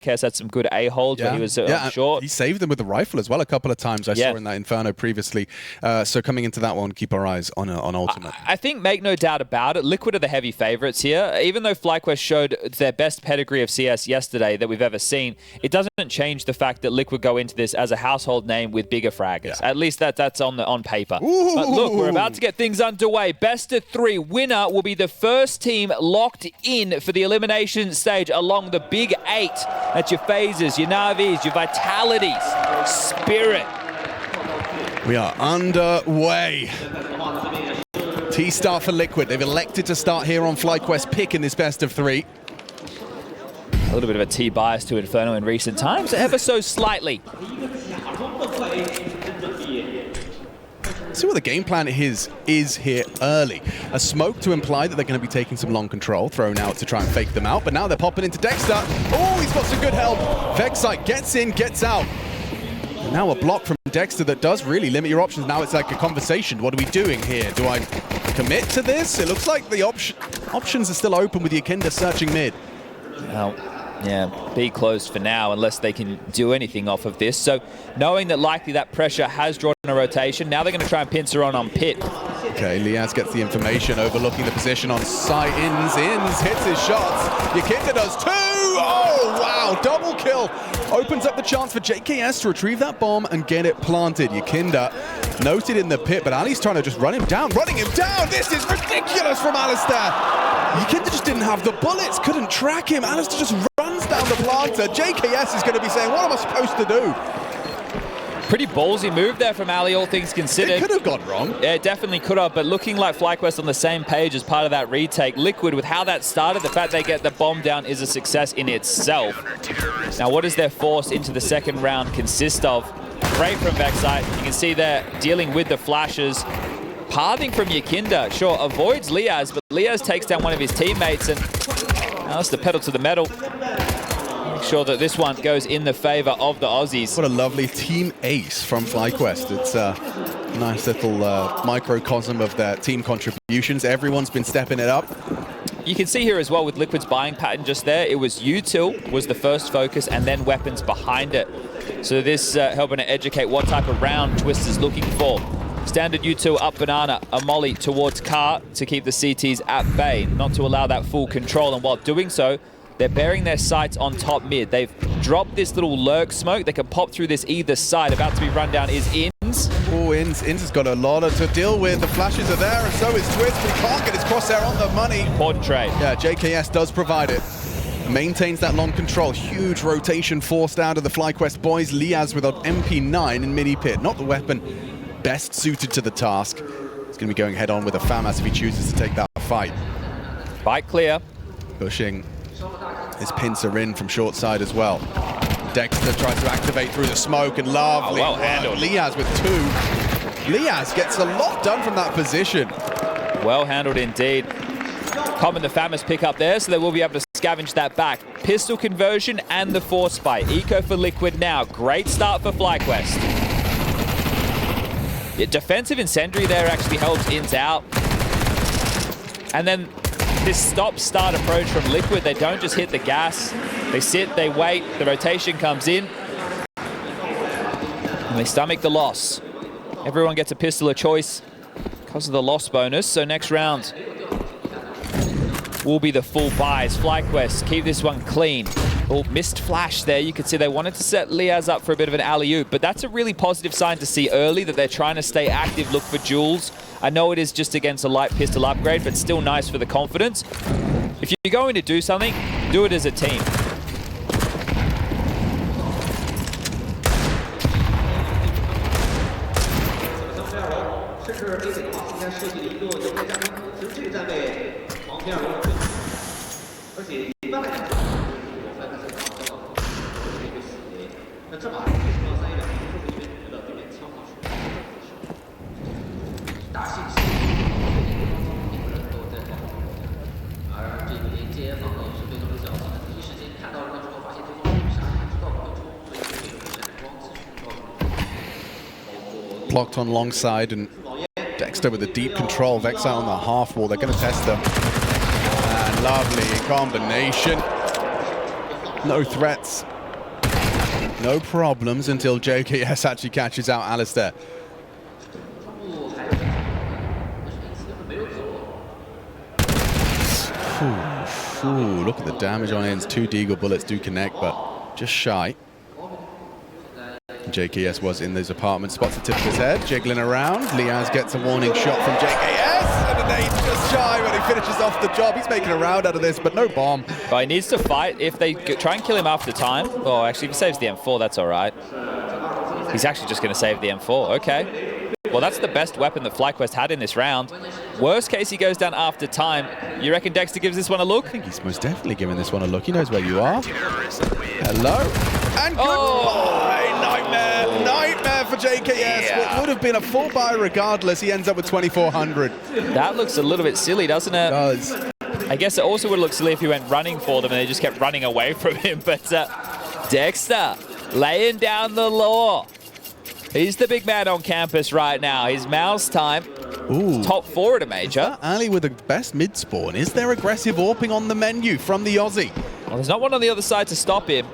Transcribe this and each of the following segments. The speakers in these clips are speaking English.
FlyQuest had some good A-holds when he was short. He saved them with the rifle as well a couple of times. I saw in that Inferno previously. So coming into that one, keep our eyes on Ultimate. I think, make no doubt about it, Liquid are the heavy favorites here. Even though FlyQuest showed their best pedigree of CS yesterday that we've ever seen, it doesn't change the fact that Liquid go into this as a household name with bigger fraggers. At least that's on paper. Ooh. But look, we're about to get things underway. Best of 3. Winner will be the first team locked in for the elimination stage along the big 8. That's your phases, your Navis, your Vitalities, Spirit. We are underway. T-Star for Liquid. They've elected to start here on FlyQuest pick in this best of 3. A little bit of a T-bias to Inferno in recent times, ever so slightly. See what the game plan is here early. A smoke to imply that they're going to be taking some long control, thrown out to try and fake them out, but now they're popping into Dexter. Oh, he's got some good help. Vexite gets in, gets out. And now a block from Dexter that does really limit your options. Now it's like a conversation. What are we doing here? Do I commit to this? It looks like the options are still open with Yakinda searching mid. Well, yeah, B closed for now unless they can do anything off of this. So knowing that likely that pressure has drawn a rotation, now they're going to try and pincer on Pit. Okay, Liaz gets the information, overlooking the position on site. Ins, hits his shots. Yakinda does 2! Oh, wow, double kill. Opens up the chance for JKS to retrieve that bomb and get it planted. Yakinda noted in the pit, but Ali's trying to just running him down. This is ridiculous from Alistair. Yakinda just didn't have the bullets, couldn't track him. Alistair just runs down the planter. JKS is going to be saying, what am I supposed to do? Pretty ballsy move there from Ali, all things considered. It could have gone wrong. Yeah, it definitely could have, but looking like FlyQuest on the same page as part of that retake. Liquid, with how that started, the fact they get the bomb down is a success in itself. Now, what does their force into the second round consist of? Great from Vexite. You can see they're dealing with the flashes. Pathing from Yakinda, sure, avoids Liaz, but Liaz takes down one of his teammates, and now that's the pedal to the metal. Make sure that this one goes in the favor of the Aussies. What a lovely team ace from FlyQuest. It's a nice little microcosm of their team contributions. Everyone's been stepping it up. You can see here as well with Liquid's buying pattern just there, it was util was the first focus and then weapons behind it. So this helping to educate what type of round Twister's looking for. Standard util up banana, a molly towards car to keep the CTs at bay, not to allow that full control, and while doing so, they're bearing their sights on top mid. They've dropped this little lurk smoke. They can pop through this either side. About to be run down is Ins. Oh, Ins has got a lot to deal with. The flashes are there, and so is Twist. But he can't get his crosshair on the money. Important trade. Yeah, JKS does provide it. Maintains that long control. Huge rotation forced out of the FlyQuest boys. Liaz with an MP9 in mini pit. Not the weapon best suited to the task. He's going to be going head on with a FAMAS if he chooses to take that fight. Fight clear. Pushing his pincer in from short side as well. Dexter tries to activate through the smoke, and lovely. Well handled. Liaz with 2. Liaz gets a lot done from that position. Well handled indeed. Common the FAMAS pick up there, so they will be able to scavenge that back. Pistol conversion and the force spike. Eco for Liquid now. Great start for FlyQuest. Yeah, defensive incendiary there actually helps Ins out. And then this stop-start approach from Liquid, they don't just hit the gas. They sit, they wait, the rotation comes in, and they stomach the loss. Everyone gets a pistol of choice because of the loss bonus, so next round will be the full buys. FlyQuest keep this one clean. Oh, missed flash there. You could see they wanted to set Liaz up for a bit of an alley-oop, but that's a really positive sign to see early that they're trying to stay active, look for jewels. I know it is just against a light pistol upgrade, but still nice for the confidence. If you're going to do something, do it as a team. Blocked on long side, and Dexter with a deep control. Vexite on the half wall. They're going to test them. And lovely combination. No threats. No problems until JKS actually catches out Alistair. Ooh, look at the damage on ends. 2 Deagle bullets do connect, but just shy. JKS was in those apartments, spots the tip of his head, jiggling around. Liaz gets a warning shot from JKS, and a nade just shy when he finishes off the job. He's making a round out of this, but no bomb. But he needs to fight. If they try and kill him after time, oh, actually, if he saves the M4, that's all right. He's actually just going to save the M4. Okay. Well, that's the best weapon that FlyQuest had in this round. Worst case, he goes down after time. You reckon Dexter gives this one a look? I think he's most definitely giving this one a look. He knows where you are. Hello. And goodbye. Nightmare. Nightmare for JKS. Yeah. What would have been a full buy regardless. He ends up with 2,400. That looks a little bit silly, doesn't it? It does. I guess it also would look silly if he went running for them and they just kept running away from him. But Dexter laying down the law. He's the big man on campus right now. His mouse time. Ooh. Top 4 at a major. Ali with the best mid spawn. Is there aggressive AWPing on the menu from the Aussie? Well, there's not one on the other side to stop him.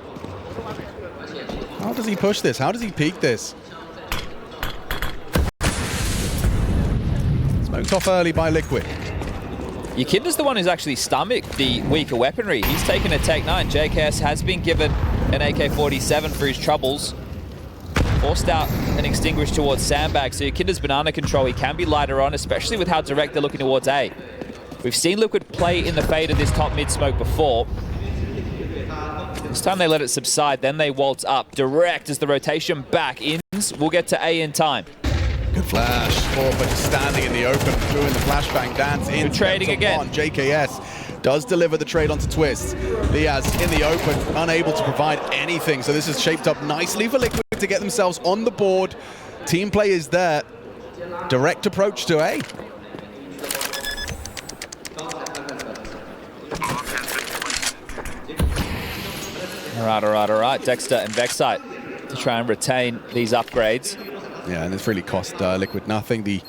How does he push this? How does he peek this? Smoked off early by Liquid. Yakinda's the one who's actually stomached the weaker weaponry. He's taken a Tech 9. JKS has been given an AK-47 for his troubles. Forced out and extinguished towards Sandbag, so Yakinda's banana control, he can be lighter on, especially with how direct they're looking towards A. We've seen Liquid play in the fade of this top mid smoke before. This time they let it subside, then they waltz up direct as the rotation back ends. We'll get to A in time. Good flash. But standing in the open, doing the flashbang dance. In trading again. JKS does deliver the trade onto Twist. Liaz in the open, unable to provide anything. So this is shaped up nicely for Liquid to get themselves on the board. Team play is there. Direct approach to A. All right. Dexter and Vexite to try and retain these upgrades. Yeah, and it's really cost Liquid nothing. The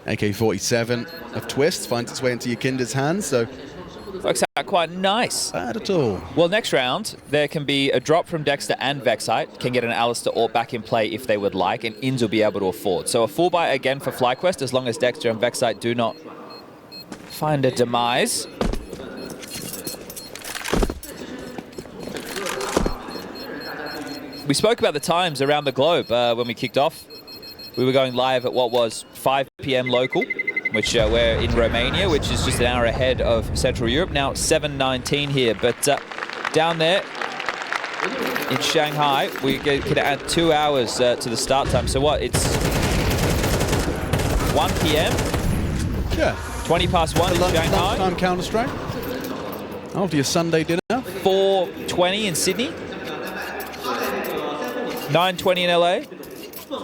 AK-47 of Twist finds its way into Yakinda's hands, so works out quite nice. Bad at all. Well, next round, there can be a drop from Dexter and Vexite. Can get an Alistair AWP back in play if they would like, and Inns will be able to afford. So a full buy again for FlyQuest, as long as Dexter and Vexite do not find a demise. We spoke about the times around the globe when we kicked off. We were going live at what was 5 p.m. local, which we're in Romania, which is just an hour ahead of Central Europe. Now 7:19 here, but down there in Shanghai, we could add 2 hours to the start time. So what, it's 1 p.m.? Yeah. 20 past 1 in Shanghai. Lunchtime Counter-Strike. After your Sunday dinner. 4:20 in Sydney. 9:20 in LA.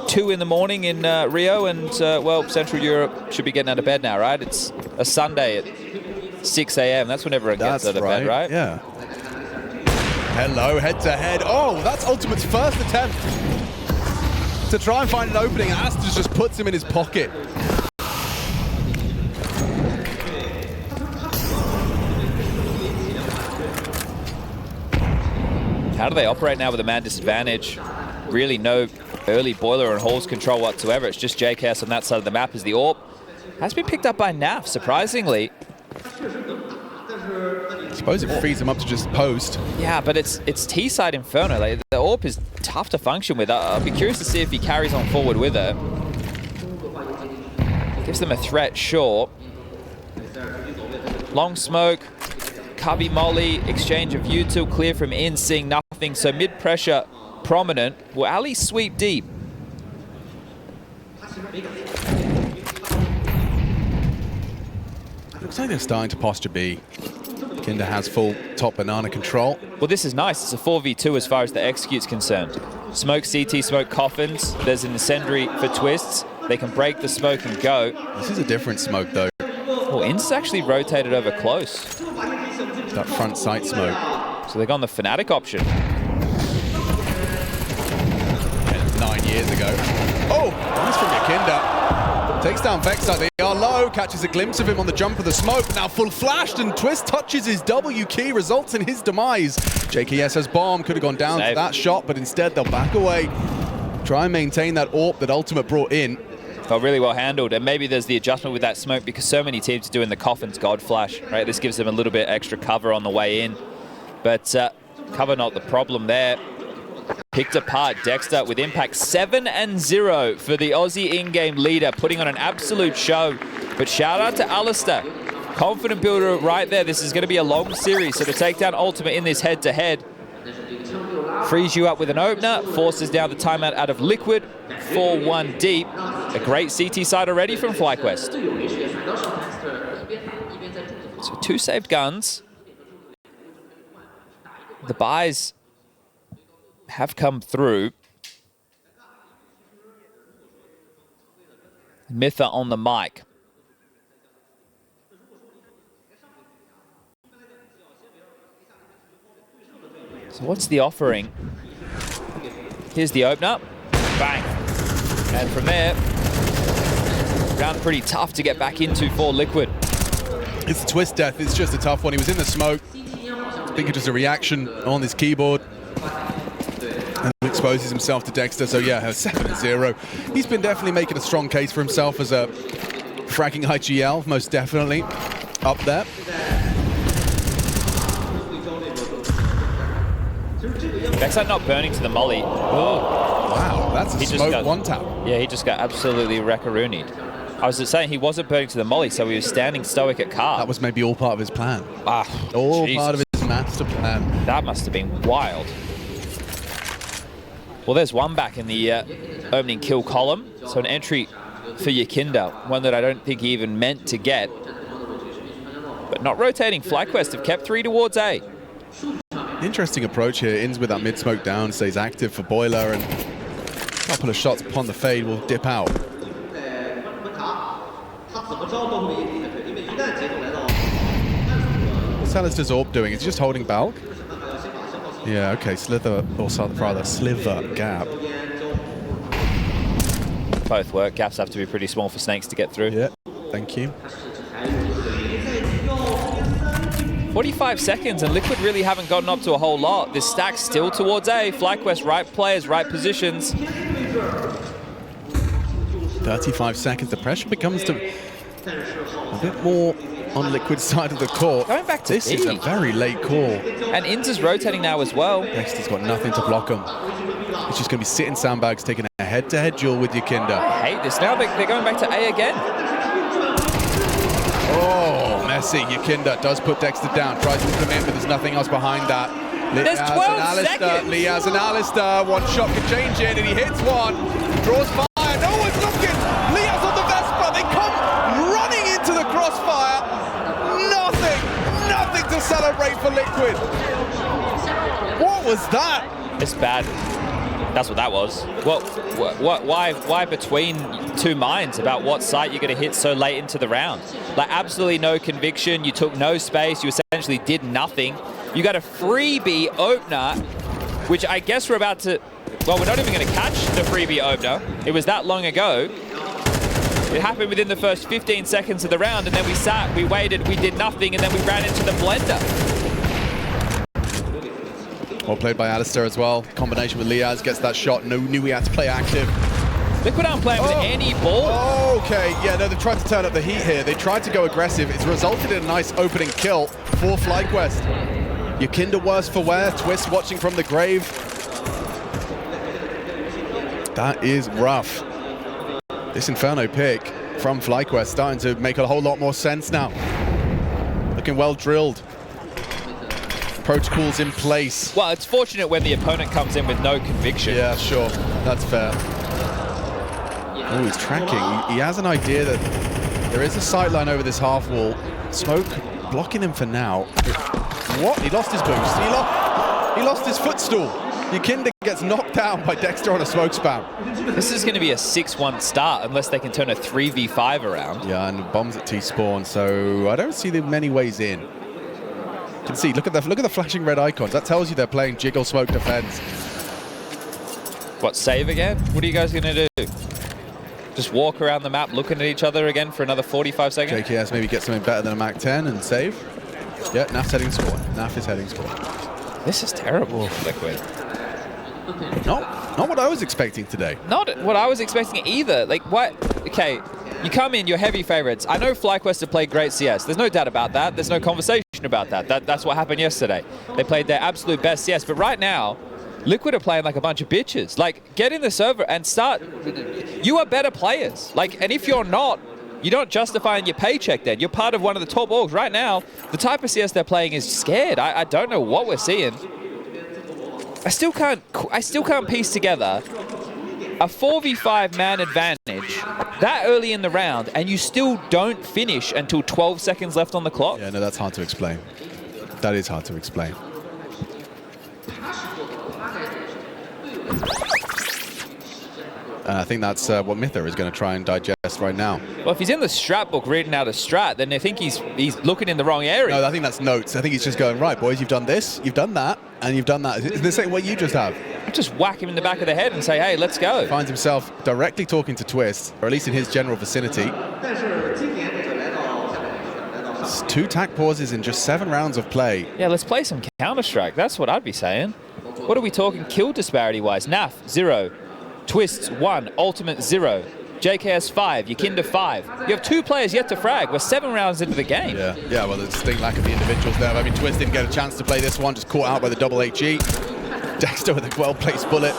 2 in the morning in Rio, and well, Central Europe should be getting out of bed now, right? It's a Sunday at 6 a.m. That's when everyone gets out of bed, right? Yeah. Hello, head-to-head. Oh, that's Ultimate's first attempt to try and find an opening. Astus just puts him in his pocket. How do they operate now with a man disadvantage? Really no early boiler and halls control whatsoever. It's just JKS on that side of the map as the AWP has been picked up by NAF, surprisingly. I suppose it frees him up to just post. Yeah, but it's T-side Inferno. Like, the AWP is tough to function with. I'll be curious to see if he carries on forward with her. Gives them a threat, sure. Long smoke, cubby molly, exchange of U2, clear from in, seeing nothing. So mid-pressure prominent. Will Ali sweep deep? Looks like they're starting to posture B. Kinder has full top banana control. Well, this is nice. It's a 4v2 as far as the execute's concerned. Smoke CT, smoke coffins. There's an incendiary for Twists. They can break the smoke and go. This is a different smoke, though. Well, In's actually rotated over close. That front sight smoke. So they've gone the Fnatic option. 9 years ago. Oh, nice from Yakinda. Takes down Vexite. They are low. catches a glimpse of him on the jump of the smoke. Now full flashed, and Twist touches his W key, results in his demise. JKS has bomb, could have gone down to that shot, but instead they'll back away. Try and maintain that AWP that Ultimate brought in. Felt really well handled, and maybe there's the adjustment with that smoke because so many teams are doing the Coffin's God Flash, right? This gives them a little bit extra cover on the way in, but cover not the problem there. Picked apart Dexter with impact. 7-0 for the Aussie in-game leader, putting on an absolute show. But shout out to Alistair. Confident builder right there. This is going to be a long series, so to take down Ultimate in this head-to-head frees you up with an opener, forces down the timeout out of Liquid, 4-1 deep. A great CT side already from FlyQuest. So 2 saved guns. The buys have come through. Mitha on the mic. So what's the offering? Here's the opener. Bang. And from there, round pretty tough to get back into for Liquid. It's a Twist death. It's just a tough one. He was in the smoke. I think it's just a reaction on his keyboard. And exposes himself to Dexter. So yeah, 7-0. He's been definitely making a strong case for himself as a fragging IGL, most definitely up there. Dexter not burning to the molly. Oh, wow, that's a smoke one tap. Yeah, he just got absolutely wreckaroonied. I was saying he wasn't burning to the molly, so he was standing stoic at car. That was maybe all part of his plan. Ah, all Jesus. part of his master plan. That must have been wild. Well, there's one back in the opening kill column. So an entry for Yakinda, one that I don't think he even meant to get. But not rotating. FlyQuest have kept 3 towards A. Interesting approach here. Ins with that mid smoke down, stays active for Boiler, and a couple of shots upon the fade will dip out. What's Alistair's AWP doing? Is he just holding Balk? Yeah, okay, Slither, or rather Sliver gap. Both work. Gaps have to be pretty small for Snakes to get through. Yeah, thank you. 45 seconds, and Liquid really haven't gotten up to a whole lot. This stack's still towards A. FlyQuest, right players, right positions. 35 seconds. The pressure becomes a bit more on Liquid's side of the court. Going back to this B. is a very late call. And Inz is rotating now as well. Dexter's got nothing to block him. He's just going to be sitting sandbags, taking a head-to-head duel with Yakinda. I hate this. Now they're going back to A again. Oh, messy. Yakinda does put Dexter down, tries to come in, but there's nothing else behind that. There's 12 seconds. Liaz and Alistair, one shot can change it, and he hits one, draws fire, no one's looking. Liaz on the Vespa, they come running into the crossfire. Nothing to celebrate for Liquid. What was that? It's bad. That's what that was. Well, why between two minds about what site you're going to hit so late into the round? Like, absolutely no conviction. You took no space. You essentially did nothing. You got a freebie opener, which I guess we're about to... Well, we're not even going to catch the freebie opener. It was that long ago. It happened within the first 15 seconds of the round, and then we sat, we waited, we did nothing, and then we ran into the blender. Well played by Alistair as well. Combination with Liaz gets that shot. Knew he had to play active. Liquid aren't playing with any ball. Okay, yeah, no, they've tried to turn up the heat here. They tried to go aggressive. It's resulted in a nice opening kill for FlyQuest. Yakinda worse for wear. Twist watching from the grave. That is rough. This Inferno pick from FlyQuest starting to make a whole lot more sense now. Looking well drilled. Protocols in place. Well, it's fortunate when the opponent comes in with no conviction. Yeah, sure. That's fair. Oh, he's tracking. He has an idea that there is a sightline over this half wall. Smoke blocking him for now. What? He lost his boost. He lost his footstool. Yakinda gets knocked down by Dexter on a smoke spam. This is going to be a 6-1 start unless they can turn a 3v5 around. Yeah, and bombs at T-spawn, so I don't see the many ways in. You can see, look at the flashing red icons. That tells you they're playing jiggle smoke defense. What, save again? What are you guys going to do? just walk around the map looking at each other again for another 45 seconds? JKS maybe get something better than a Mac 10 and save. Yeah, Naf's heading score. Naf is heading score. This is terrible, Liquid. Not what I was expecting today. Not what I was expecting either. Like, what? Okay, you come in, you're heavy favorites. I know FlyQuest have played great CS. There's no doubt about that. There's no conversation about that. That's what happened yesterday. They played their absolute best CS. But right now, Liquid are playing like a bunch of bitches. Like, get in the server and start. You are better players. Like, and if you're not, you're not justifying your paycheck then. You're part of one of the top orgs. Right now, the type of CS they're playing is scared. I don't know what we're seeing. I still can't piece together a 4v5 man advantage that early in the round, and you still don't finish until 12 seconds left on the clock. Yeah, no, that's hard to explain. That is hard to explain. And I think that's what Mytho is going to try and digest right now. Well, if he's in the strat book reading out a strat, then I think he's looking in the wrong area. No, I think that's notes. I think he's just going, right, boys, you've done this, you've done that, and you've done that. It's the same way you just have. Just whack him in the back of the head and say, hey, let's go. Finds himself directly talking to Twist, or at least in his general vicinity. It's 2 tack pauses in just 7 rounds of play. Yeah, let's play some Counter-Strike. That's what I'd be saying. What are we talking kill disparity-wise? Naf, 0. Twists, 1. Ultimate, 0. JKS, 5. Yakinda, 5. You have 2 players yet to frag. We're 7 rounds into the game. Yeah, well, there's a distinct lack of the individuals there. I mean, Twist didn't get a chance to play this one, just caught out by the double HE. Dexter with a well-placed bullet.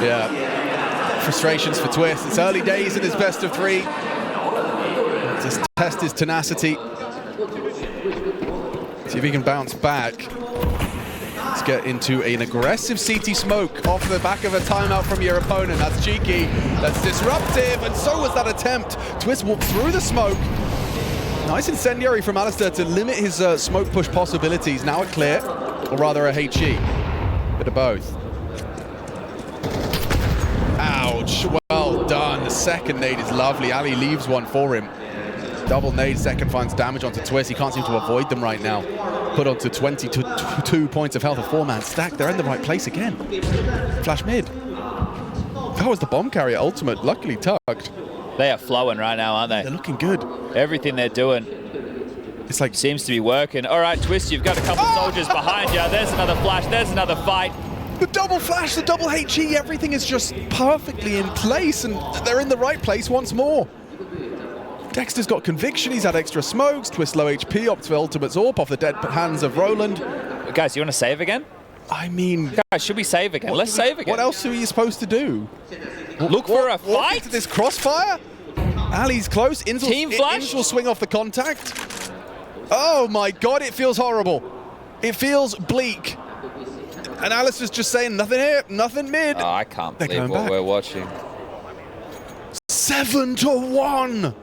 Yeah. Frustrations for Twist. It's early days in his best of 3. Just test his tenacity. See if he can bounce back. Let's get into an aggressive CT smoke off the back of a timeout from your opponent. That's cheeky. That's disruptive. And so was that attempt. Twist walked through the smoke. Nice incendiary from Alistair to limit his smoke push possibilities. Now a clear, or rather a HE. Bit of both. Ouch. Well done. The second nade is lovely. Ali leaves one for him. Double nade, second finds damage onto Twist. He can't seem to avoid them right now. Put onto 22 points of health, a 4-man stack. They're in the right place again. Flash mid. That was the bomb carrier ultimate, luckily tucked. They are flowing right now, aren't they? They're looking good. Everything they're doing, it's like, seems to be working. All right, Twist, you've got a couple soldiers behind you. There's another flash, there's another fight. The double flash, the double HE, everything is just perfectly in place, and they're in the right place once more. Dexter's got conviction, he's had extra smokes. Twist low HP, opts for ultimate Zorp off the dead hands of Roland. Guys, you want to save again? I mean... Guys, should we save again? Let's save again. What else are you supposed to do? Look for a Walk fight? into this crossfire? Ali's close. Team flash? Inz will swing off the contact. Oh my god, it feels horrible. It feels bleak. And Alice is just saying, nothing here, nothing mid. Oh, I can't believe what we're watching. 7-1.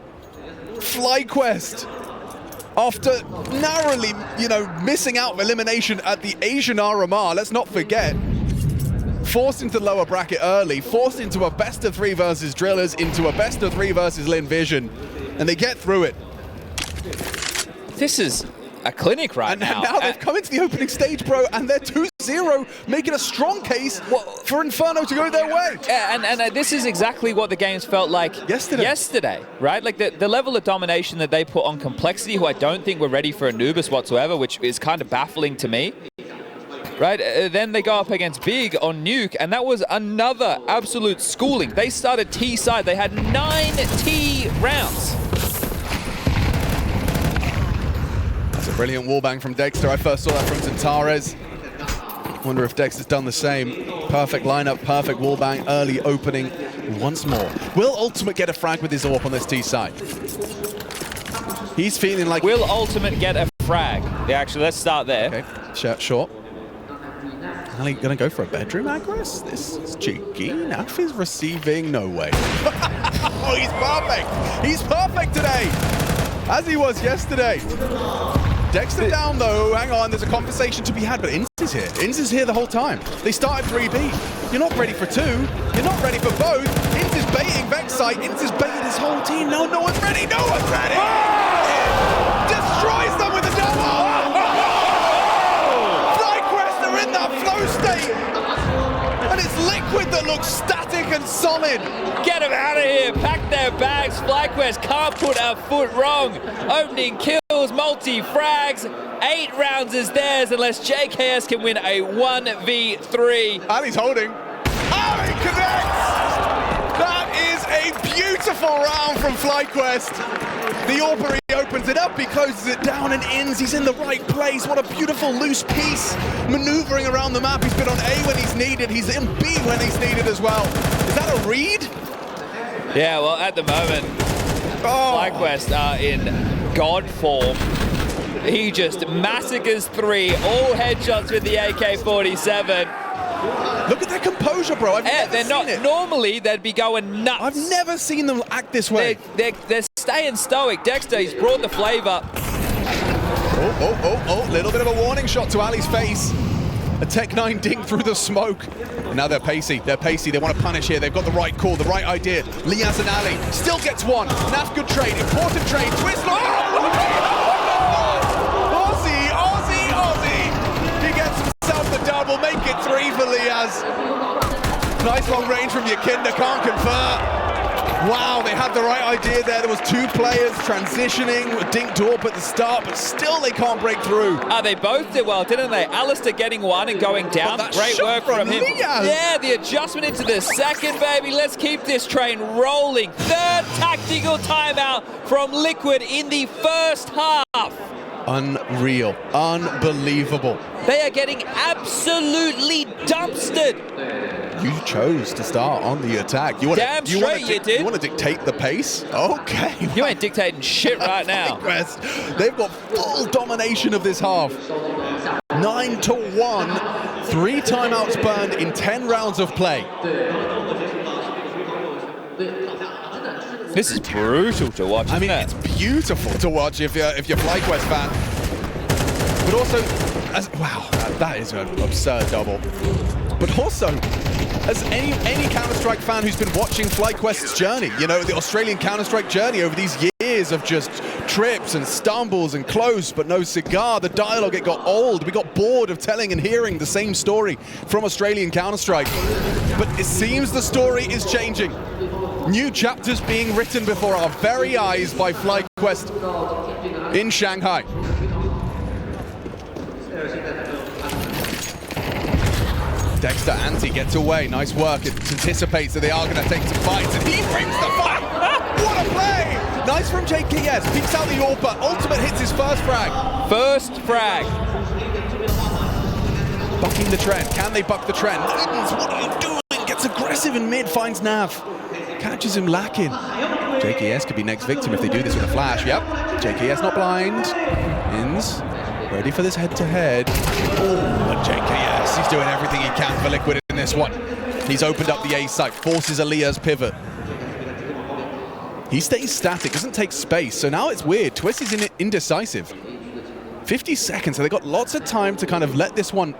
FlyQuest, after narrowly, missing out of elimination at the Asian RMR, let's not forget, forced into the lower bracket early, forced into a best of 3 versus Drillers, into a best of 3 versus Lin Vision, and they get through it. This is a clinic right now. And now they've come into the opening stage, bro, and they're 2-0, making a strong case for Inferno to go their way. And this is exactly what the games felt like yesterday, right? Like the level of domination that they put on Complexity, who I don't think were ready for Anubis whatsoever, which is kind of baffling to me. Right, then they go up against Big on Nuke, and that was another absolute schooling. They started T side, they had 9 T rounds. That's a brilliant wallbang from Dexter. I first saw that from Zantares. Wonder if Dexter's done the same. Perfect lineup, perfect wallbang, early opening once more. Will Ultimate get a frag with his AWP on this T side? He's feeling like... Will Ultimate get a frag? Yeah, actually, let's start there. Okay, short. Ali gonna go for a bedroom aggress? This is cheeky. Naf is receiving, no way. Oh, he's perfect. He's perfect today, as he was yesterday. Dexter down though, hang on, there's a conversation to be had, but Inz is here. Inz is here the whole time. They started 3B. You're not ready for 2. You're not ready for both. Inz is baiting Vexite. Inz is baiting his whole team. No one's ready. No one's ready. Oh! Destroys them with a double. FlyQuest are in that flow state. And and it's Liquid that looks static and solid. Get them out of here. Pack their bags. FlyQuest can't put a foot wrong. Opening kills, multi-frags. 8 rounds is theirs unless JKS can win a 1v3. Ali's holding. Ali connects! That is a beautiful round from FlyQuest. The Aubrey opens it up, he closes it down and ins. He's in the right place. What a beautiful loose piece. Maneuvering around the map. He's been on A when he's needed. He's in B when he's needed as well. Is that a read? Yeah, well, at the moment, FlyQuest are in God form. He just massacres 3, all headshots with the AK-47. Look at their composure, bro. I've never they're seen not it. Normally they'd be going nuts. I've never seen them act this way. They're staying stoic. Dexter, he's brought the flavor. Little bit of a warning shot to Ali's face. A Tech-9 ding through the smoke. Now they're pacey. They're pacey. They want to punish here. They've got the right call, the right idea. Liaz and Ali still gets one. Naf, good trade. Important trade. Twist. Aussie. He gets himself the double. Make it 3 for Liaz. Nice long range from Yakinda. Can't convert. Wow, they had the right idea there. There was 2 players transitioning, Dink Dorp at the start, but still they can't break through. They both did well, didn't they? Alistair getting one and going down. Great work from him. Liaz. Yeah, the adjustment into the second, baby. Let's keep this train rolling. 3rd tactical timeout from Liquid in the first half. Unreal. Unbelievable. They are getting absolutely dumpstered. You chose to start on the attack. You Damn straight you did. You want to dictate the pace? Okay. You ain't dictating shit right now. They've got full domination of this half. 9-1. 3 timeouts burned in 10 rounds of play. This is brutal to watch. I mean, it's beautiful to watch if you're FlyQuest fan. But also, wow, that is an absurd double. But also, as any Counter-Strike fan who's been watching FlyQuest's journey, you know, the Australian Counter-Strike journey over these years of just trips and stumbles and close but no cigar, the dialogue, it got old. We got bored of telling and hearing the same story from Australian Counter-Strike. But it seems the story is changing. New chapters being written before our very eyes by FlyQuest in Shanghai. Dexter Anti gets away. Nice work. It anticipates that they are going to take some fights, and he brings the fight. What a play! Nice from JKS. Peeks out the AWP. Ultimate hits his first frag. First frag. Bucking the trend. Can they buck the trend? Mittens, what are you doing? Gets aggressive in mid. Finds Nav. Catches him lacking. JKS could be next victim if they do this with a flash. Yep. JKS not blind. Ins. Ready for this head-to-head. Oh, and JKS, he's doing everything he can for Liquid in this one. He's opened up the A site, forces Alia's pivot. He stays static, doesn't take space, so now it's weird. Twist is indecisive. 50 seconds, so they've got lots of time to kind of let this one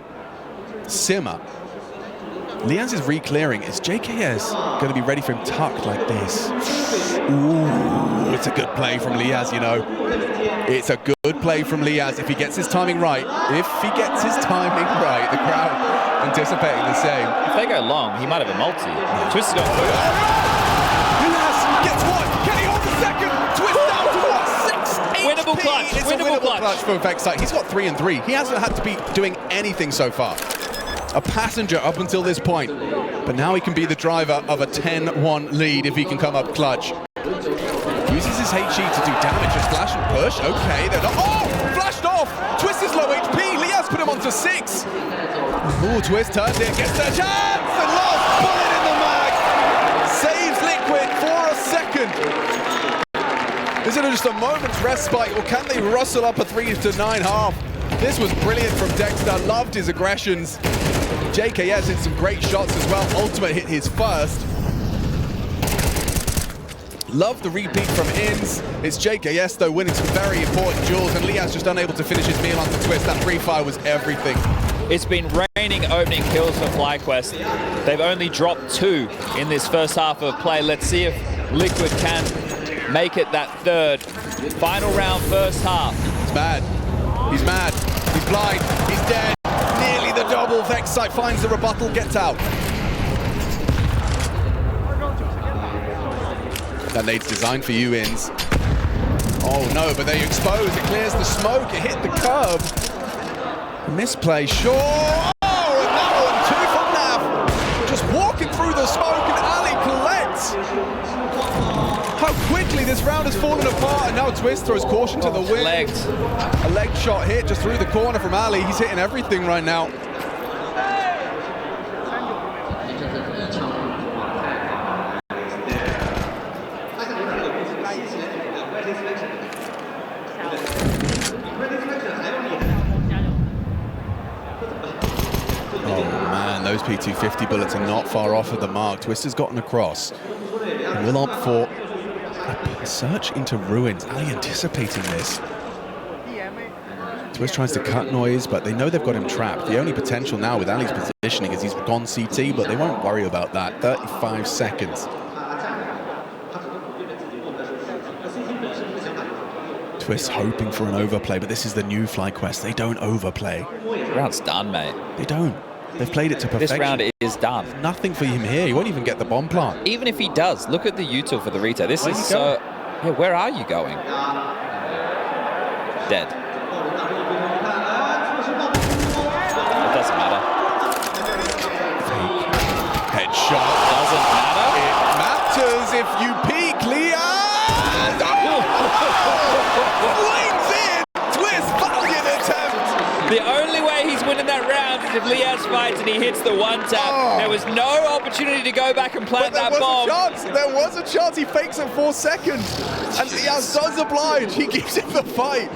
simmer. Liaz is re-clearing. Is JKS going to be ready for him tucked like this? Ooh, it's a good play from Liaz, you know. It's a good play from Liaz if he gets his timing right. If he gets his timing right, the crowd anticipating the same. If they go long, he might have a multi. Twist is going through. Liaz gets one. Can he hold the second? Twist down to what? 6 Winnable HP. clutch. It's Winnable a winnable clutch for Vexite. He's got 3 and 3. He hasn't had to be doing anything so far. A passenger up until this point. But now he can be the driver of a 10-1 lead if he can come up clutch. Uses his HE to do damage, just flash and push. Okay, they're not. Oh! Flashed off! Twist is low HP. Liaz put him onto 6. Ooh, Twist turns it, gets the chance! And lost! Bullet in the mag! Saves Liquid for a second. Is it just a moment's respite, or can they rustle up a 3-9 half? This was brilliant from Dexter. Loved his aggressions. JKS hit some great shots as well. Ultimate hit his first. Love the repeat from Ins. It's JKS though winning some very important duels, and Liaz just unable to finish his meal onto Twist. That free fire was everything. It's been raining opening kills for FlyQuest. They've only dropped 2 in this first half of play. Let's see if Liquid can make it that 3rd. Final round, first half. He's mad. He's mad. He's blind. He's dead. Nearly the double. Vexite finds the rebuttal, gets out. That nade's designed for you, Ins. Oh no, but they expose. It clears the smoke. It hit the curb. Misplay, sure. Oh, and that one too from Nav. Just walking through the smoke, and Ali collects. How quickly this round has fallen apart, and now Twist throws caution to the wind. A leg shot hit just through the corner from Ali. He's hitting everything right now. Those P250 bullets are not far off of the mark. Twist has gotten across and will opt for a search into ruins. Ali anticipating this. Twist tries to cut noise, but they know they've got him trapped. The only potential now with Ali's positioning is he's gone CT, but they won't worry about that. 35 seconds. Twist hoping for an overplay, but this is the new FlyQuest. They don't overplay. The round's done, mate. They don't. They've played it to perfection. This round is done. Nothing for him here. He won't even get the bomb plant. Even if he does, look at the util for the retake. This is so... Yeah, where are you going? Dead. It doesn't matter. Headshot. Doesn't matter? It matters if you peek, Liaz! Flames in! Twist, valiant attempt! The only way he's winning that round is if Liaz fights and he hits the one tap. There was no opportunity to go back and plant that bomb. There was a chance. He fakes it 4 seconds. And Liaz does oblige. He gives him the fight.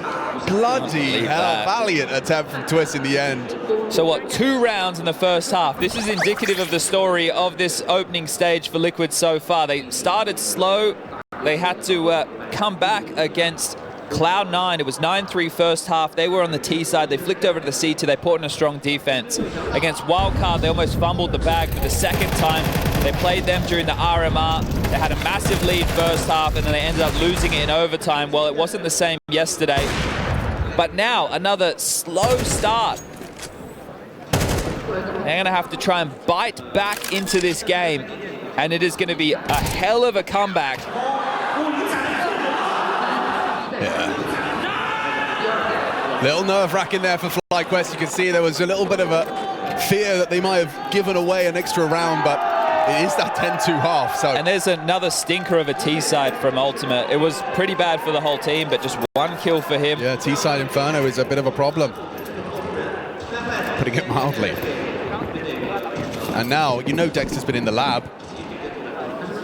Bloody hell. Valiant attempt from Twist in the end. So what, 2 rounds in the first half. This is indicative of the story of this opening stage for Liquid so far. They started slow. They had to come back against Cloud9. It was 9-3 first half. They were on the T side. They flicked over to the C2. They put in a strong defense. Against Wildcard, they almost fumbled the bag for the second time. They played them during the RMR. They had a massive lead first half, and then they ended up losing it in overtime. Well, it wasn't the same yesterday. But now, another slow start. They're going to have to try and bite back into this game, and it is going to be a hell of a comeback. Yeah. Little nerve-wracking there for FlyQuest. You can see there was a little bit of a fear that they might have given away an extra round, but it is that 10-2 half. So. And there's another stinker of a T-side from Ultimate. It was pretty bad for the whole team, but just 1 kill for him. Yeah, T-side Inferno is a bit of a problem, putting it mildly. And now, you know Dexter's been in the lab.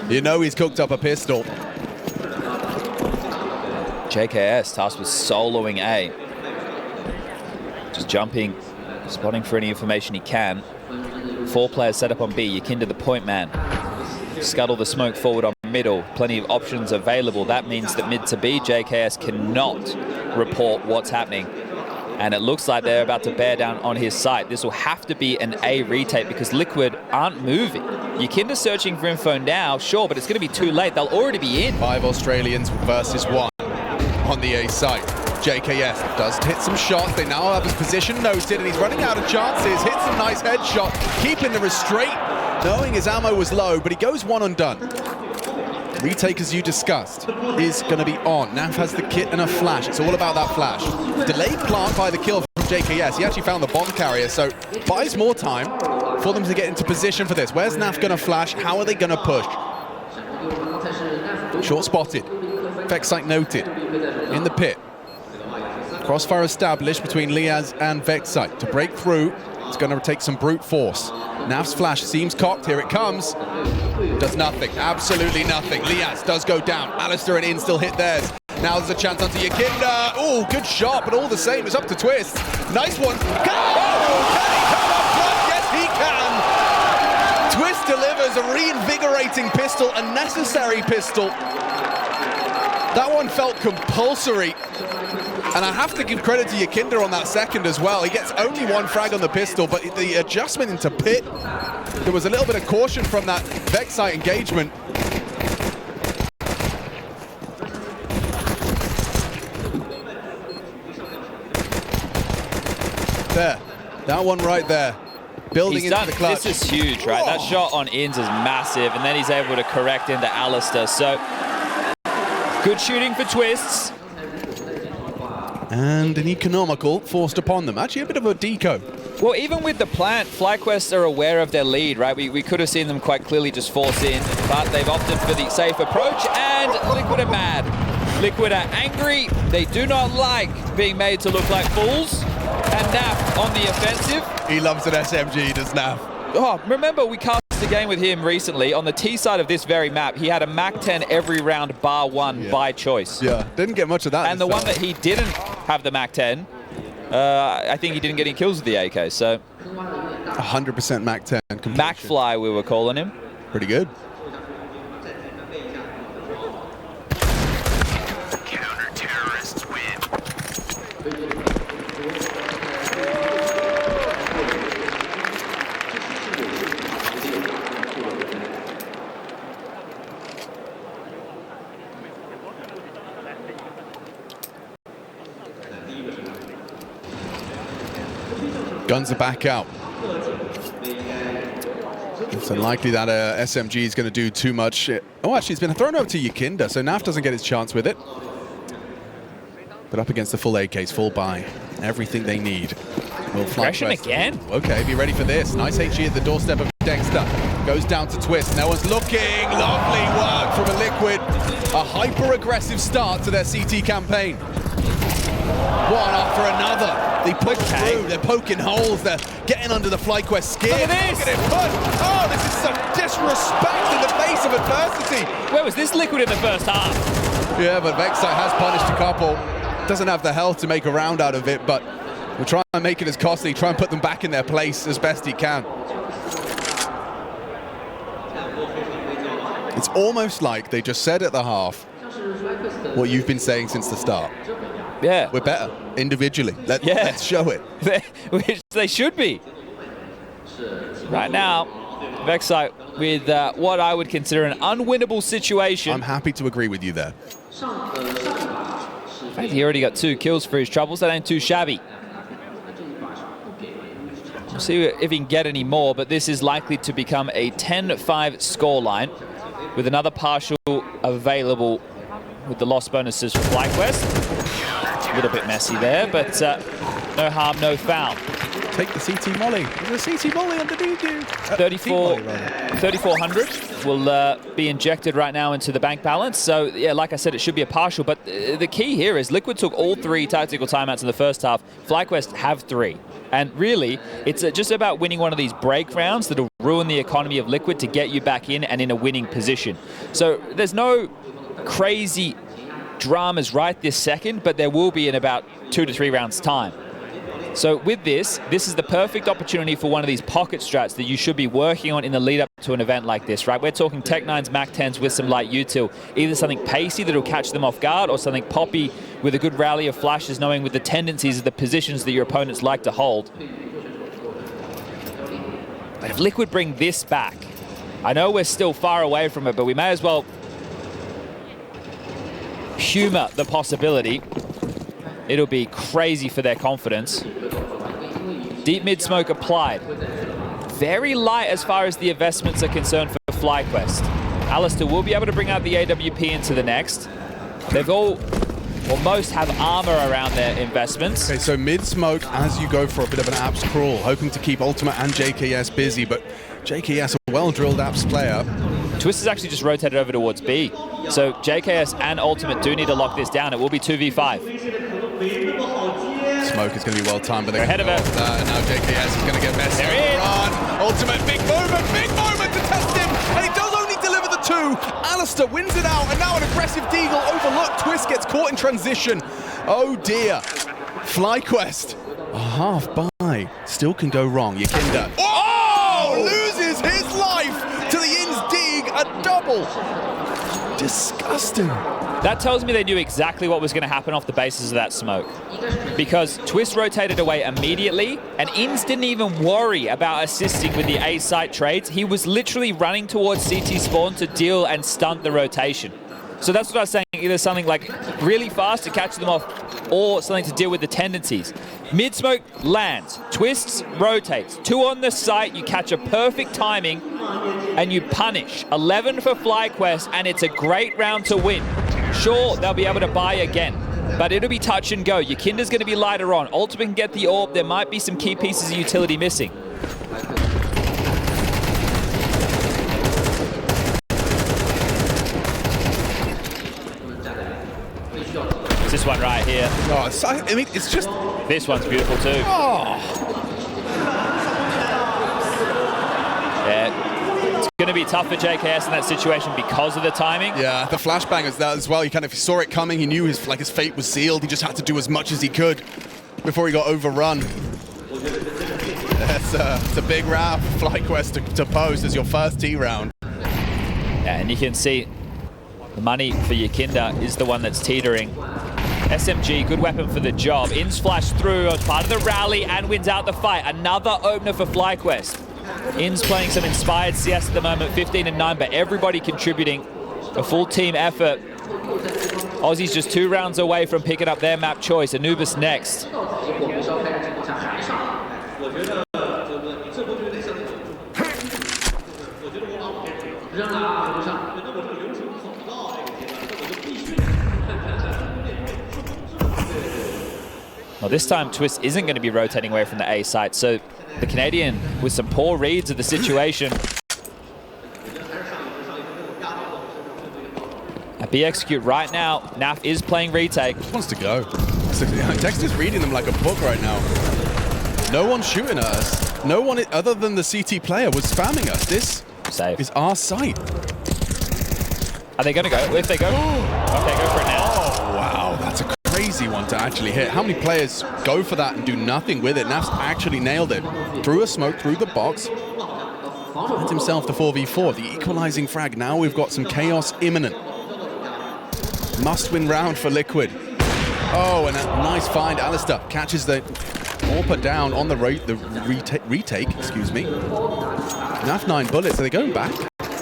You know he's cooked up a pistol. JKS tasked with soloing A. Just jumping, spotting for any information he can. 4 players set up on B. Yakinda the point man. Scuttle the smoke forward on middle. Plenty of options available. That means that mid to B, JKS cannot report what's happening. And it looks like they're about to bear down on his site. This will have to be an A retake because Liquid aren't moving. Yakinda searching for info now, sure, but it's going to be too late. They'll already be in. 5 Australians versus 1 on the A site. JKS does hit some shots. They now have his position noted, and he's running out of chances. Hits a nice headshot, keeping the restraint, knowing his ammo was low, but he goes 1 undone. Retake, as you discussed, is going to be on. Nav has the kit and a flash. It's all about that flash. Delayed plant by the kill from JKS. He actually found the bomb carrier, so buys more time for them to get into position for this. Where's Nav going to flash? How are they going to push? Short spotted. Vexite noted in the pit. Crossfire established between Liaz and Vexite. To break through, it's going to take some brute force. Nav's flash seems cocked. Here it comes. Does nothing. Absolutely nothing. Liaz does go down. Alistair and In still hit theirs. Now there's a chance onto Yakinda. Oh, good shot, but all the same, it's up to Twist. Nice one. Can he come up front? Yes, he can. Twist delivers a reinvigorating pistol, a necessary pistol. That one felt compulsory. And I have to give credit to Yakinda on that second as well. He gets only 1 frag on the pistol, but the adjustment into pit, there was a little bit of caution from that Vexite engagement. There, that one right there. Building into the clutch. This is huge, right? Whoa. That shot on Ins is massive, and then he's able to correct into Alistair. So Good shooting for Twists. And an economical forced upon them. Actually, a bit of a deco. Well, even with the plant, FlyQuest are aware of their lead, right? We could have seen them quite clearly just force in, but they've opted for the safe approach, and Liquid are mad. Liquid are angry. They do not like being made to look like fools. And Naf on the offensive. He loves an SMG, does Naf. Oh, remember we cast a game with him recently on the T side of this very map. He had a MAC-10 every round bar one by choice. Yeah, didn't get much of that. And the one that he didn't have the MAC-10, I think he didn't get any kills with the AK, so. 100% MAC-10 completion. MacFly, we were calling him. Pretty good. Counter-terrorists win. Guns are back out. It's unlikely that SMG is going to do too much. Oh, actually, it's been thrown over to Yakinda, so Naf doesn't get his chance with it. But up against the full AKs, full buy. Everything they need. Aggression again? Okay, be ready for this. Nice HE at the doorstep of Dexter. Goes down to Twist. No one's looking. Lovely work from a Liquid. A hyper-aggressive start to their CT campaign. One after another. They push through, they're poking holes, they're getting under the FlyQuest skin. Look at this! Look at it push! Oh, this is some disrespect in the face of adversity. Where was this Liquid in the first half? Yeah, but Vexite has punished a couple. Doesn't have the health to make a round out of it, but we'll try and make it as costly, try and put them back in their place as best he can. It's almost like they just said at the half what you've been saying since the start. Yeah. We're better individually. Let's show it. Which they should be. Right now, Vexite with what I would consider an unwinnable situation. I'm happy to agree with you there. In fact, he already got 2 kills for his troubles. That ain't too shabby. We'll see if he can get any more, but this is likely to become a 10-5 scoreline with another partial available with the loss bonuses for FlyQuest. A little bit messy there, but no harm, no foul. Take the CT molly. There's a CT molly underneath you. 3,400 will be injected right now into the bank balance. So, yeah, like I said, it should be a partial. But the key here is Liquid took all 3 tactical timeouts in the first half. FlyQuest have 3. And really, it's just about winning one of these break rounds that'll ruin the economy of Liquid to get you back in and in a winning position. So there's no crazy dramas right this second, but there will be in about 2 to 3 rounds time. So with this is the perfect opportunity for one of these pocket strats that you should be working on in the lead up to an event like this, right? We're talking Tech-9s, Mac-10s with some light util. Either something pacey that'll catch them off guard or something poppy with a good rally of flashes, knowing with the tendencies of the positions that your opponents like to hold. But if Liquid bring this back, I know we're still far away from it, but we may as well humor the possibility. It'll be crazy for their confidence. Deep mid smoke applied. Very light as far as the investments are concerned for FlyQuest. Alistair will be able to bring out the AWP into the next. They've all, or most, have armor around their investments. Okay, so mid smoke as you go for a bit of an apps crawl, hoping to keep Ultimate and JKS busy, but JKS, a well-drilled apps player. Twist has actually just rotated over towards B. So JKS and Ultimate do need to lock this down. It will be 2v5. Smoke is going to be well timed, but they're ahead of it. Now JKS is going to get messy. There he is. Ultimate, big moment to test him, and he does only deliver the 2. Alistair wins it out, and now an aggressive deagle overlooked. Twist gets caught in transition. Oh dear. FlyQuest, a half buy, still can go wrong. Yakinda. Oh! Loses his life to the Inns dig, a double. Disgusting. That tells me they knew exactly what was going to happen off the basis of that smoke. Because Twist rotated away immediately, and Inns didn't even worry about assisting with the A-site trades. He was literally running towards CT spawn to deal and stunt the rotation. So that's what I was saying, either something like really fast to catch them off, or something to deal with the tendencies. Mid-smoke lands, Twists, rotates. 2 on the site, you catch a perfect timing, and you punish. 11 for FlyQuest, and it's a great round to win. Sure, they'll be able to buy again, but it'll be touch and go. Yakinda's going to be lighter on. Ultimate can get the orb. There might be some key pieces of utility missing. It's this one right here. Oh, I mean, it's just... This one's beautiful too. Oh. Yeah, it's going to be tough for JKS in that situation because of the timing. Yeah, the flashbang is that as well. He kind of saw it coming. He knew his fate was sealed. He just had to do as much as he could before he got overrun. It's a big round for FlyQuest to post as your first T round. Yeah, and you can see the money for Yakinda is the one that's teetering. SMG, good weapon for the job. Ins flash through as part of the rally and wins out the fight. Another opener for FlyQuest. Ins playing some inspired CS at the moment, 15-9, but everybody contributing. A full team effort. Aussies just 2 rounds away from picking up their map choice. Anubis next. Well, this time Twist isn't going to be rotating away from the A site, so the Canadian with some poor reads of the situation. At B execute right now, Naf is playing retake. Just wants to go. Dexter's reading them like a book right now. No one's shooting at us. No one other than the CT player was spamming us. This is our site. Are they going to go? If they go, okay, go for it now. Oh, wow, that's a crazy one to actually hit. How many players go for that and do nothing with it? Naf's actually nailed it. Through a smoke, through the box. Finds himself the 4v4, the equalizing frag. Now we've got some chaos imminent. Must-win round for Liquid. Oh, and a nice find. Alistair catches the AWPer down on the retake, excuse me. Naf 9 bullets. Are they going back?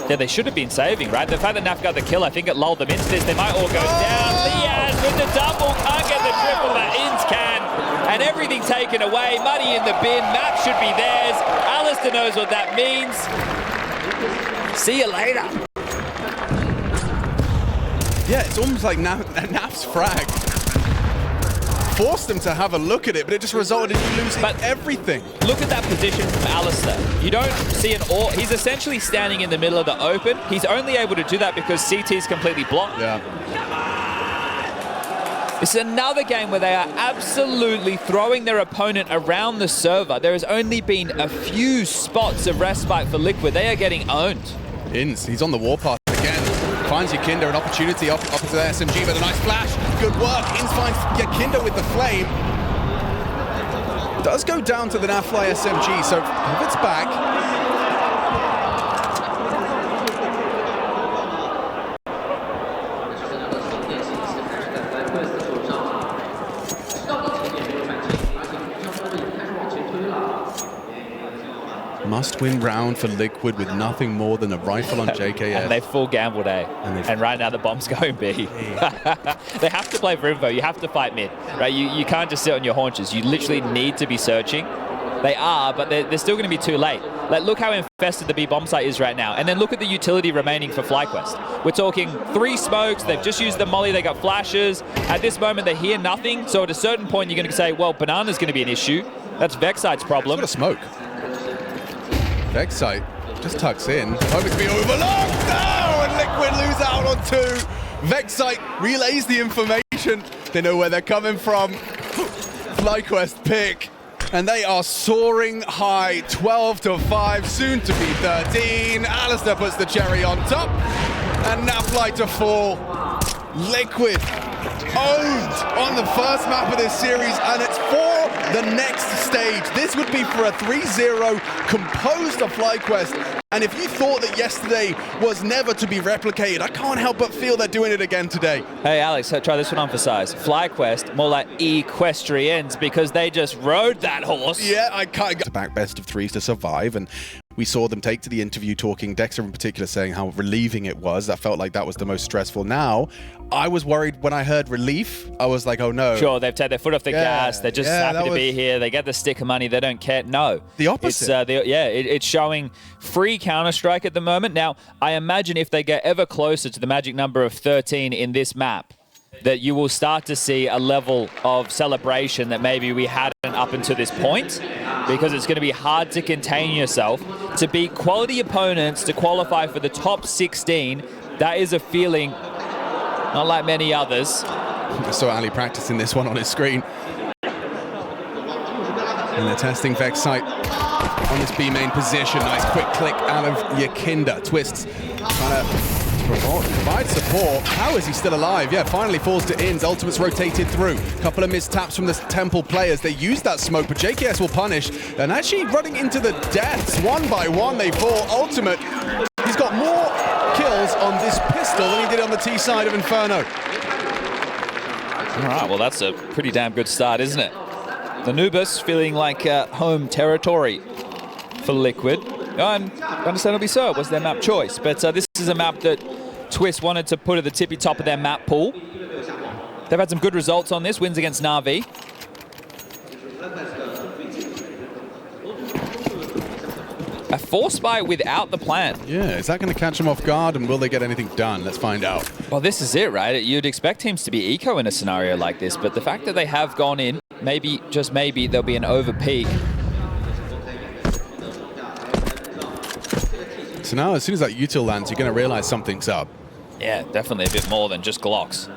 Yeah, they should have been saving, right? The fact that Naf got the kill, I think it lulled them into this. They might all go down. Liaz with the double, can't get the triple that Ins can. And everything taken away. Money in the bin. Map should be theirs. Alistair knows what that means. See you later. Yeah, it's almost like Naf's frag forced them to have a look at it, but it just resulted in you losing everything. Look at that position from Alistair. You don't see an AWP. He's essentially standing in the middle of the open. He's only able to do that because CT is completely blocked. Yeah. This is another game where they are absolutely throwing their opponent around the server. There has only been a few spots of respite for Liquid. They are getting owned. Ins, he's on the warpath again. Finds Yakinda an opportunity up to the SMG, but a nice flash. Good work. Ins finds Yakinda with the flame. Does go down to the Nafly SMG, so pivots back. Must-win round for Liquid with nothing more than a rifle on JKS. And they full gambled A. And right now the bomb's going B. They have to play for info. You have to fight mid, right? You can't just sit on your haunches. You literally need to be searching. They are, but they're still going to be too late. Like, look how infested the B bomb site is right now. And then look at the utility remaining for FlyQuest. We're talking 3 smokes. They've just used the molly. They got flashes. At this moment, they hear nothing. So at a certain point, you're going to say, well, Banana's going to be an issue. That's Vexite's problem. It's got a smoke. Vexite just tucks in, hoping to be overlooked. No, and Liquid lose out on 2. Vexite relays the information. They know where they're coming from. FlyQuest pick, and they are soaring high, 12-5, soon to be 13. Alistair puts the cherry on top, and Nafly to 4. Liquid owned on the first map of this series, and it's for the next stage. This would be for a 3-0 composed of FlyQuest. And if you thought that yesterday was never to be replicated, I can't help but feel they're doing it again today. Hey, Alex, try this one on for size. FlyQuest, more like equestrians, because they just rode that horse. Yeah, I can't go back best of 3s to survive, and we saw them take to the interview, talking, Dexter in particular saying how relieving it was. That felt like that was the most stressful. Now, I was worried when I heard relief. I was like, oh no. Sure, they've taken their foot off the gas. They're just happy to be here. They get the stick of money. They don't care. No. The opposite. It's showing free Counter-Strike at the moment. Now, I imagine if they get ever closer to the magic number of 13 in this map, that you will start to see a level of celebration that maybe we hadn't up until this point, because it's going to be hard to contain yourself. To beat quality opponents, to qualify for the top 16, that is a feeling not like many others. I saw Ali practicing this one on his screen. And they're testing Vex site on this B main position. Nice quick click out of Yakinda. Twists trying to provide support. How is he still alive? Yeah, finally falls to Ins. Ultimate's rotated through. Couple of mistaps from the Temple players. They use that smoke, but JKS will punish. And actually running into the deaths. One by one they fall. Ultimate, he's got more kills on this pistol than he did on the T side of Inferno. All right, well, that's a pretty damn good start, isn't it? Anubis feeling like home territory for Liquid. And understandably so, it was their map choice. But this is a map that Twist wanted to put at the tippy top of their map pool. They've had some good results on this, wins against Na'Vi. A force buy without the plan. Yeah, is that going to catch them off guard, and will they get anything done? Let's find out. Well, this is it, right? You'd expect teams to be eco in a scenario like this, but the fact that they have gone in, maybe, just maybe, there'll be an over peak. So now, as soon as that util lands, you're going to realize something's up. Yeah, definitely a bit more than just Glocks.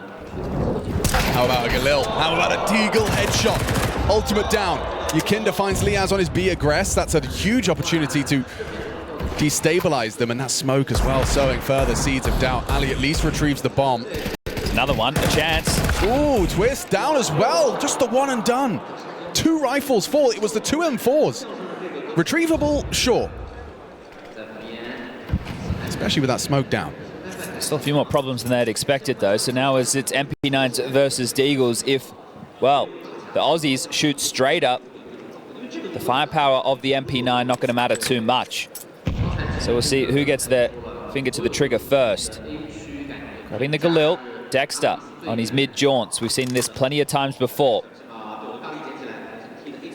How about a Galil? How about a Deagle headshot? Ultimate down. Yakinda finds Liaz on his B aggress. That's a huge opportunity to destabilize them, and that smoke as well, sowing further seeds of doubt. Ali at least retrieves the bomb. Another one, a chance. Ooh, Twist down as well. Just the one and done. 2 rifles fall. It was the 2 M4s. Retrievable, sure. Especially with that smoke down. Still a few more problems than they had expected, though. So now as it's MP9s versus Deagles, if, well, the Aussies shoot straight up, the firepower of the MP9 not going to matter too much. So we'll see who gets their finger to the trigger first. Grabbing the Galil, Dexter on his mid-jaunts. We've seen this plenty of times before.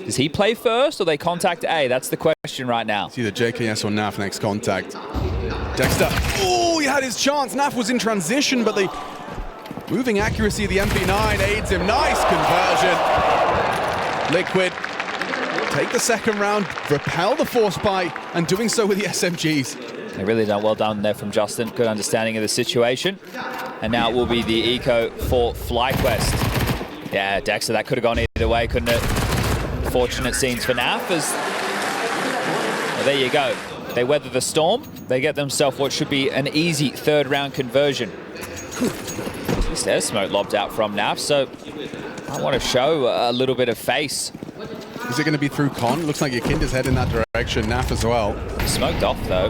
Does he play first or they contact A? That's the question right now. It's either JKS or Naf next contact. Dexter, oh, he had his chance. Naf was in transition, but the moving accuracy of the MP9 aids him. Nice conversion. Liquid take the second round, repel the force buy, and doing so with the SMGs. They really done well done there from Justin. Good understanding of the situation. And now it will be the eco for FlyQuest. Yeah, Dexter, that could have gone either way, couldn't it? Fortunate scenes for NAF as... Well, there you go. They weather the storm. They get themselves what should be an easy third round conversion. At least there's smoke lobbed out from NAF, so I want to show a little bit of face. Is it going to be through Con? Looks like Yakinda's head in that direction. NAF as well. Smoked off, though.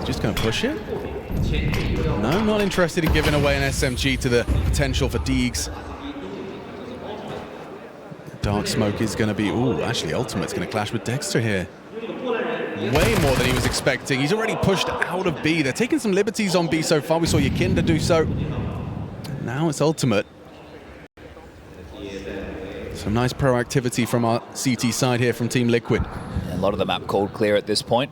Just going to push it? No, not interested in giving away an SMG to the potential for Deegs. Dark smoke is going to be... Ooh, actually, Ultimate's going to clash with Dexter here. Way more than he was expecting. He's already pushed out of B. They're taking some liberties on B so far. We saw Yakinda do so. And now it's Ultimate. Some nice proactivity from our CT side here from Team Liquid. A lot of the map called clear at this point.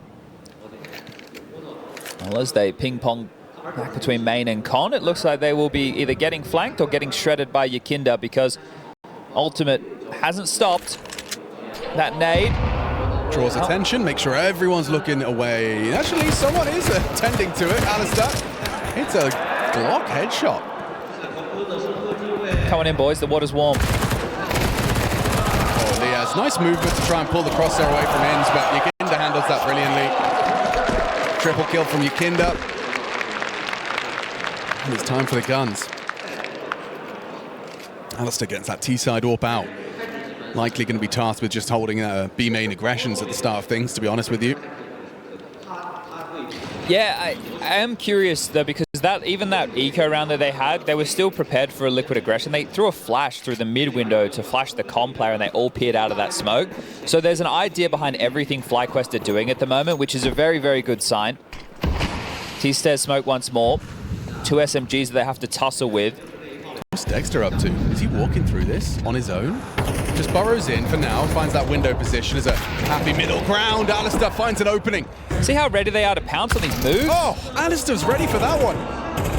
Well, as they ping-pong back between main and con, it looks like they will be either getting flanked or getting shredded by Yakinda because Ultimate hasn't stopped. That nade draws attention, make sure everyone's looking away. Actually, someone is attending to it, Alistair. It's a Glock headshot. Come on in, boys, the water's warm. Oh, Liaz, nice movement to try and pull the crosshair away from Ins, but Yakinda handles that brilliantly. Triple kill from Yakinda. And it's time for the guns. Alistair gets that T-side AWP out. Likely going to be tasked with just holding B main aggressions at the start of things, to be honest with you. Yeah, I am curious though, because even that eco round that they had, they were still prepared for a liquid aggression. They threw a flash through the mid window to flash the comm player, and they all peered out of that smoke. So there's an idea behind everything FlyQuest are doing at the moment, which is a very, very good sign. T-Stairs smoke once more. 2 SMGs that they have to tussle with. What's Dexter up to? Is he walking through this on his own? Just burrows in for now, finds that window position as a happy middle ground. Alistair finds an opening. See how ready they are to pounce on these moves? Oh, Alistair's ready for that one.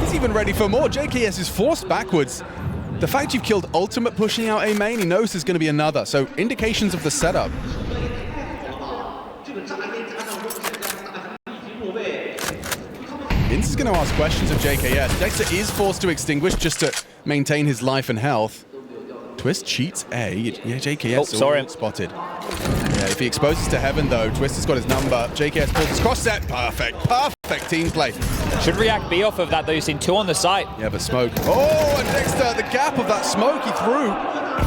He's even ready for more. JKS is forced backwards. The fact you've killed Ultimate pushing out a main, he knows there's going to be another. So indications of the setup. Vince is going to ask questions of JKS. Dexter is forced to extinguish just to maintain his life and health. Twist cheats A. Yeah, JKS spotted. Yeah, if he exposes to Heaven though, Twist has got his number. JKS pulls his cross set. Perfect. Perfect team play. Should react B off of that though. You've seen 2 on the site. Yeah, but smoke. Oh, and Dexter, the gap of that smoke he threw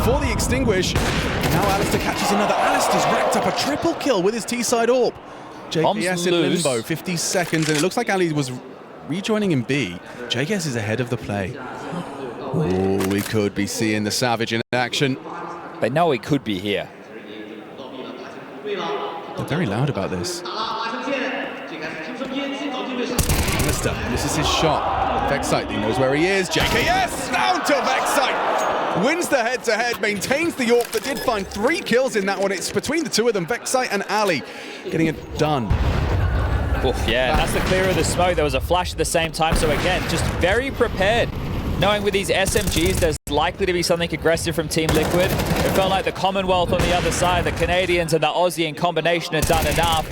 for the extinguish. Now Alistair catches another. Alistair's racked up a triple kill with his T-side AWP. JKS in limbo, 50 seconds, and it looks like Ali was rejoining in B. JKS is ahead of the play. Oh, we could be seeing the Savage in action. They know he could be here. They're very loud about this. Alistair misses his shot. Vexite, he knows where he is. JKS down to Vexite. Wins the head-to-head, maintains the AWP that did find 3 kills in that one. It's between the two of them, Vexite and Ali, getting it done. Oof, yeah, that's the clear of the smoke. There was a flash at the same time, so again, just very prepared. Knowing with these SMGs, there's likely to be something aggressive from Team Liquid. It felt like the Commonwealth on the other side, the Canadians and the Aussie in combination had done enough.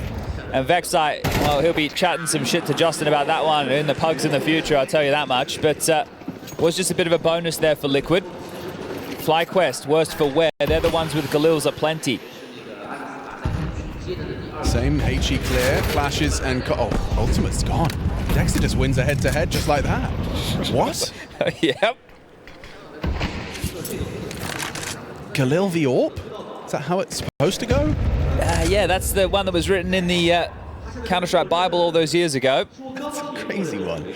And Vexite, well, he'll be chatting some shit to Justin about that one in the pugs in the future, I'll tell you that much. But was just a bit of a bonus there for Liquid. FlyQuest, worst for wear. They're the ones with Galils aplenty. Same HE clear, flashes and... Oh, Ultimate's gone. Dexter just wins a head-to-head just like that. What? Yep. Galil v AWP? Is that how it's supposed to go? Yeah, that's the one that was written in the Counter-Strike Bible all those years ago. That's a crazy one.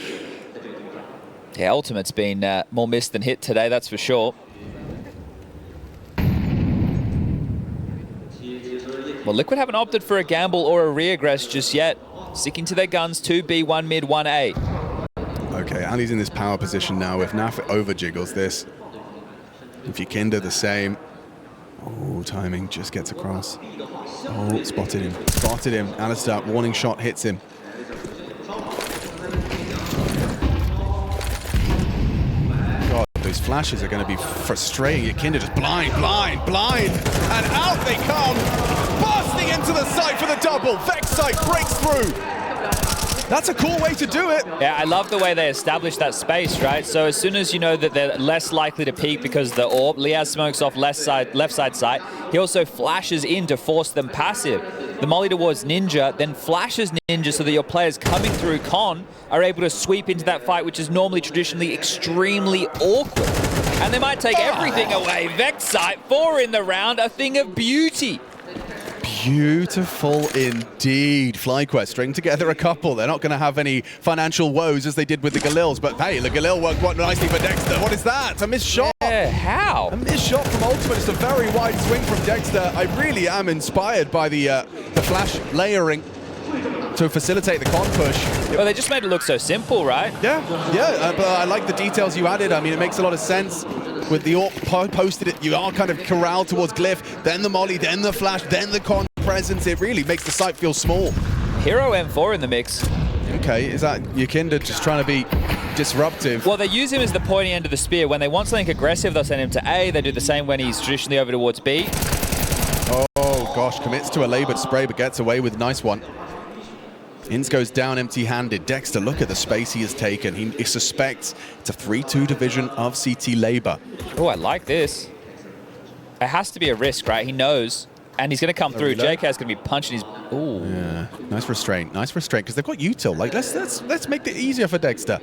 Yeah, Ultimate's been more missed than hit today, that's for sure. Well, Liquid haven't opted for a gamble or a re-aggress just yet. Sticking to their guns, 2B, 1 mid, 1A. Okay, Ali's in this power position now. If Naf over-jiggles this, if Yukinda the same. Oh, timing just gets across. Oh, spotted him. Spotted him. Alistair, warning shot hits him. God, those flashes are going to be frustrating. Yukinda just blind. And out they come. Busting into the site for the double. Vexite breaks through. That's a cool way to do it. Yeah, I love the way they established that space, right? So as soon as you know that they're less likely to peek because the AWP, Liaz smokes off left side site. He also flashes in to force them passive. The molly towards Ninja, then flashes Ninja so that your players coming through Con are able to sweep into that fight, which is normally traditionally extremely awkward. And they might take everything away. Vexite, 4 in the round, a thing of beauty. Beautiful indeed. FlyQuest string together a couple. They're not going to have any financial woes as they did with the Galils, but hey, the Galil worked quite nicely for Dexter. What is that? A missed shot. Yeah, how? A missed shot from Ultimate. It's a very wide swing from Dexter. I really am inspired by the flash layering to facilitate the con push. Well, they just made it look so simple, right? Yeah, but I like the details you added. I mean, it makes a lot of sense. With the AWP posted it, you are kind of corralled towards Glyph, then the molly, then the flash, then the con presence. It really makes the site feel small. Hero M4 in the mix. Okay, is that Yukinda just trying to be disruptive? Well, they use him as the pointy end of the spear. When they want something aggressive, they'll send him to A. They do the same when he's traditionally over towards B. Oh gosh, commits to a labored spray but gets away with a nice one. Inns goes down empty-handed. Dexter, look at the space he has taken. He suspects it's a 3-2 division of CT Labor. Oh, I like this. It has to be a risk, right? He knows. And he's going to come through. JK is going to be punching his... Ooh. Yeah, nice restraint, because they've got util. Like, let's make it easier for Dexter.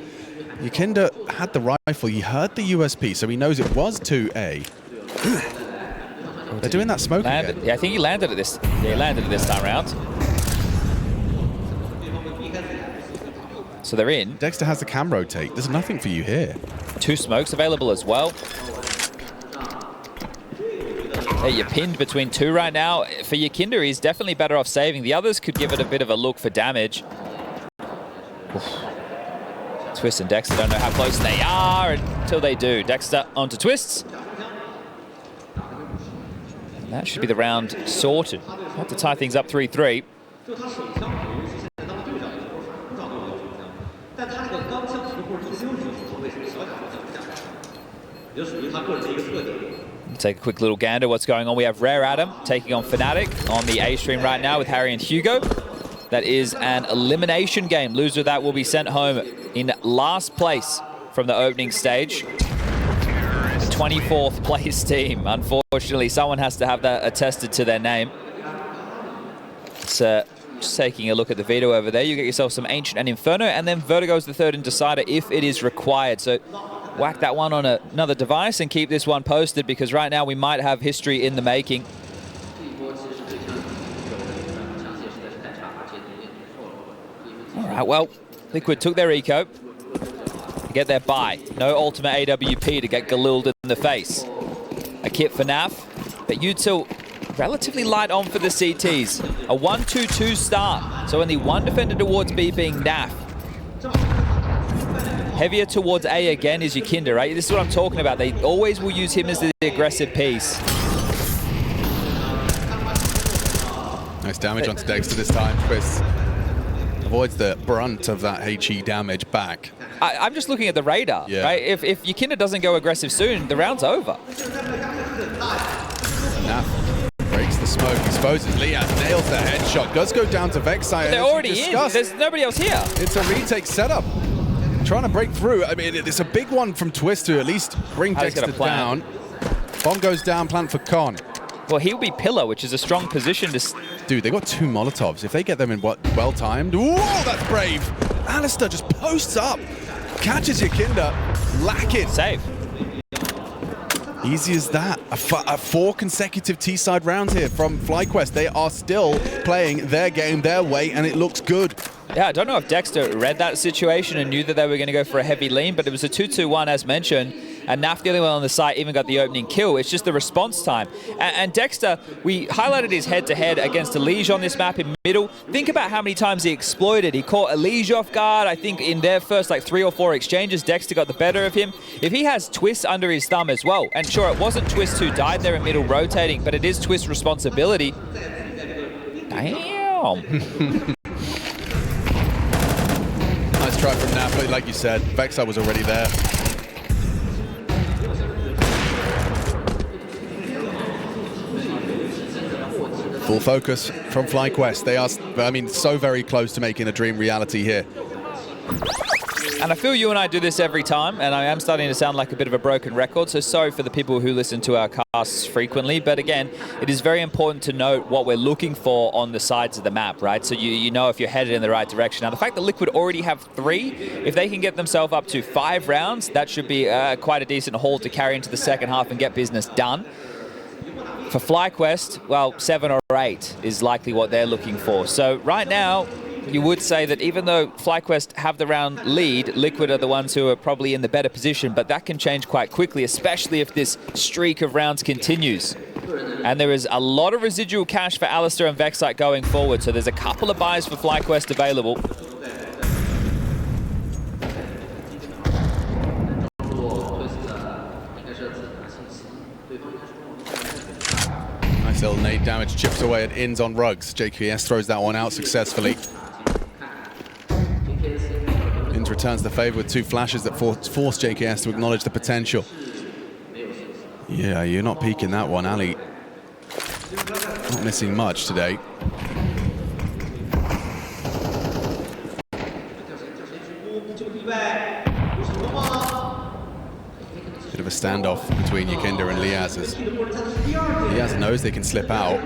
Yukinda had the rifle. He heard the USP, so he knows it was 2A. They're doing that smoke again. Yeah, I think he landed at this. Yeah, he landed at this time round. So they're in. Dexter has the cam rotate. There's nothing for you here. 2 smokes available as well. Hey, you're pinned between 2 right now. For Yakinda, he's definitely better off saving. The others could give it a bit of a look for damage. Oof. Twist and Dexter don't know how close they are until they do. Dexter onto Twists. And that should be the round sorted. Have to tie things up 3-3. Take a quick little gander what's going on. We have Rare Adam taking on Fnatic on the A stream right now with Harry and Hugo. That is an elimination game. Loser of that will be sent home in last place from the opening stage. The 24th place team. Unfortunately, someone has to have that attested to their name. So just taking a look at the veto over there. You get yourself some Ancient and Inferno, and then Vertigo's the third in Decider if it is required. So whack that one on another device and keep this one posted, because right now we might have history in the making. All right, well, Liquid took their eco to get their buy. No ultimate AWP to get Galiled in the face. A kit for Naf, but Util relatively light on for the CTs. A 1-2-2 start, so only one defender towards B being Naf. Heavier towards A again is Yakinda, right? This is what I'm talking about. They always will use him as the aggressive piece. Nice damage onto Dexter this time. Twist avoids the brunt of that HE damage back. I'm just looking at the radar, right? If Yakinda doesn't go aggressive soon, the round's over. Naf breaks the smoke, exposes Liaz, nails the headshot, does go down to Vexai. They're already in. There's nobody else here. It's a retake setup. Trying to break through. I mean, it's a big one from Twist to at least bring Dexter down. Bomb goes down, plant for Con. Well, he'll be pillar, which is a strong position to... Dude, they got 2 Molotovs. If they get them in well-timed... Whoa, that's brave. Alistair just posts up. Catches Yakinda. Lack it. Save. Easy as that. 4 consecutive T-side rounds here from FlyQuest. They are still playing their game their way, and it looks good. Yeah, I don't know if Dexter read that situation and knew that they were going to go for a heavy lean, but it was a 2-2-1 as mentioned, and Naf, the only one on the site, even got the opening kill. It's just the response time. And Dexter, we highlighted his head-to-head against Elige on this map in middle. Think about how many times he exploited. He caught Elige off guard. I think in their first 3 or 4 exchanges, Dexter got the better of him. If he has Twist under his thumb as well, and sure, it wasn't Twist who died there in middle rotating, but it is Twist's responsibility. Damn. Nice try from Naf, but like you said, Vexai was already there. Full focus from FlyQuest. They are, I mean, so very close to making a dream reality here. And I feel you and I do this every time, and I am starting to sound like a bit of a broken record, so sorry for the people who listen to our casts frequently. But again, it is very important to note what we're looking for on the sides of the map, right? So you know if you're headed in the right direction. Now, the fact that Liquid already have 3, if they can get themselves up to 5 rounds, that should be quite a decent haul to carry into the second half and get business done. For FlyQuest, well, 7 or 8 is likely what they're looking for. So right now, you would say that even though FlyQuest have the round lead, Liquid are the ones who are probably in the better position, but that can change quite quickly, especially if this streak of rounds continues. And there is a lot of residual cash for Alistair and Vexite going forward, so there's a couple of buys for FlyQuest available. Nice little nade damage, chips away at Ins on Rugs. JKS throws that one out successfully. Ins returns the favor with 2 flashes that force JKS to acknowledge the potential. Yeah, you're not peeking that one, Ali. Not missing much today. Bit of a standoff between Yakinda and Liaz as Liaz knows they can slip out.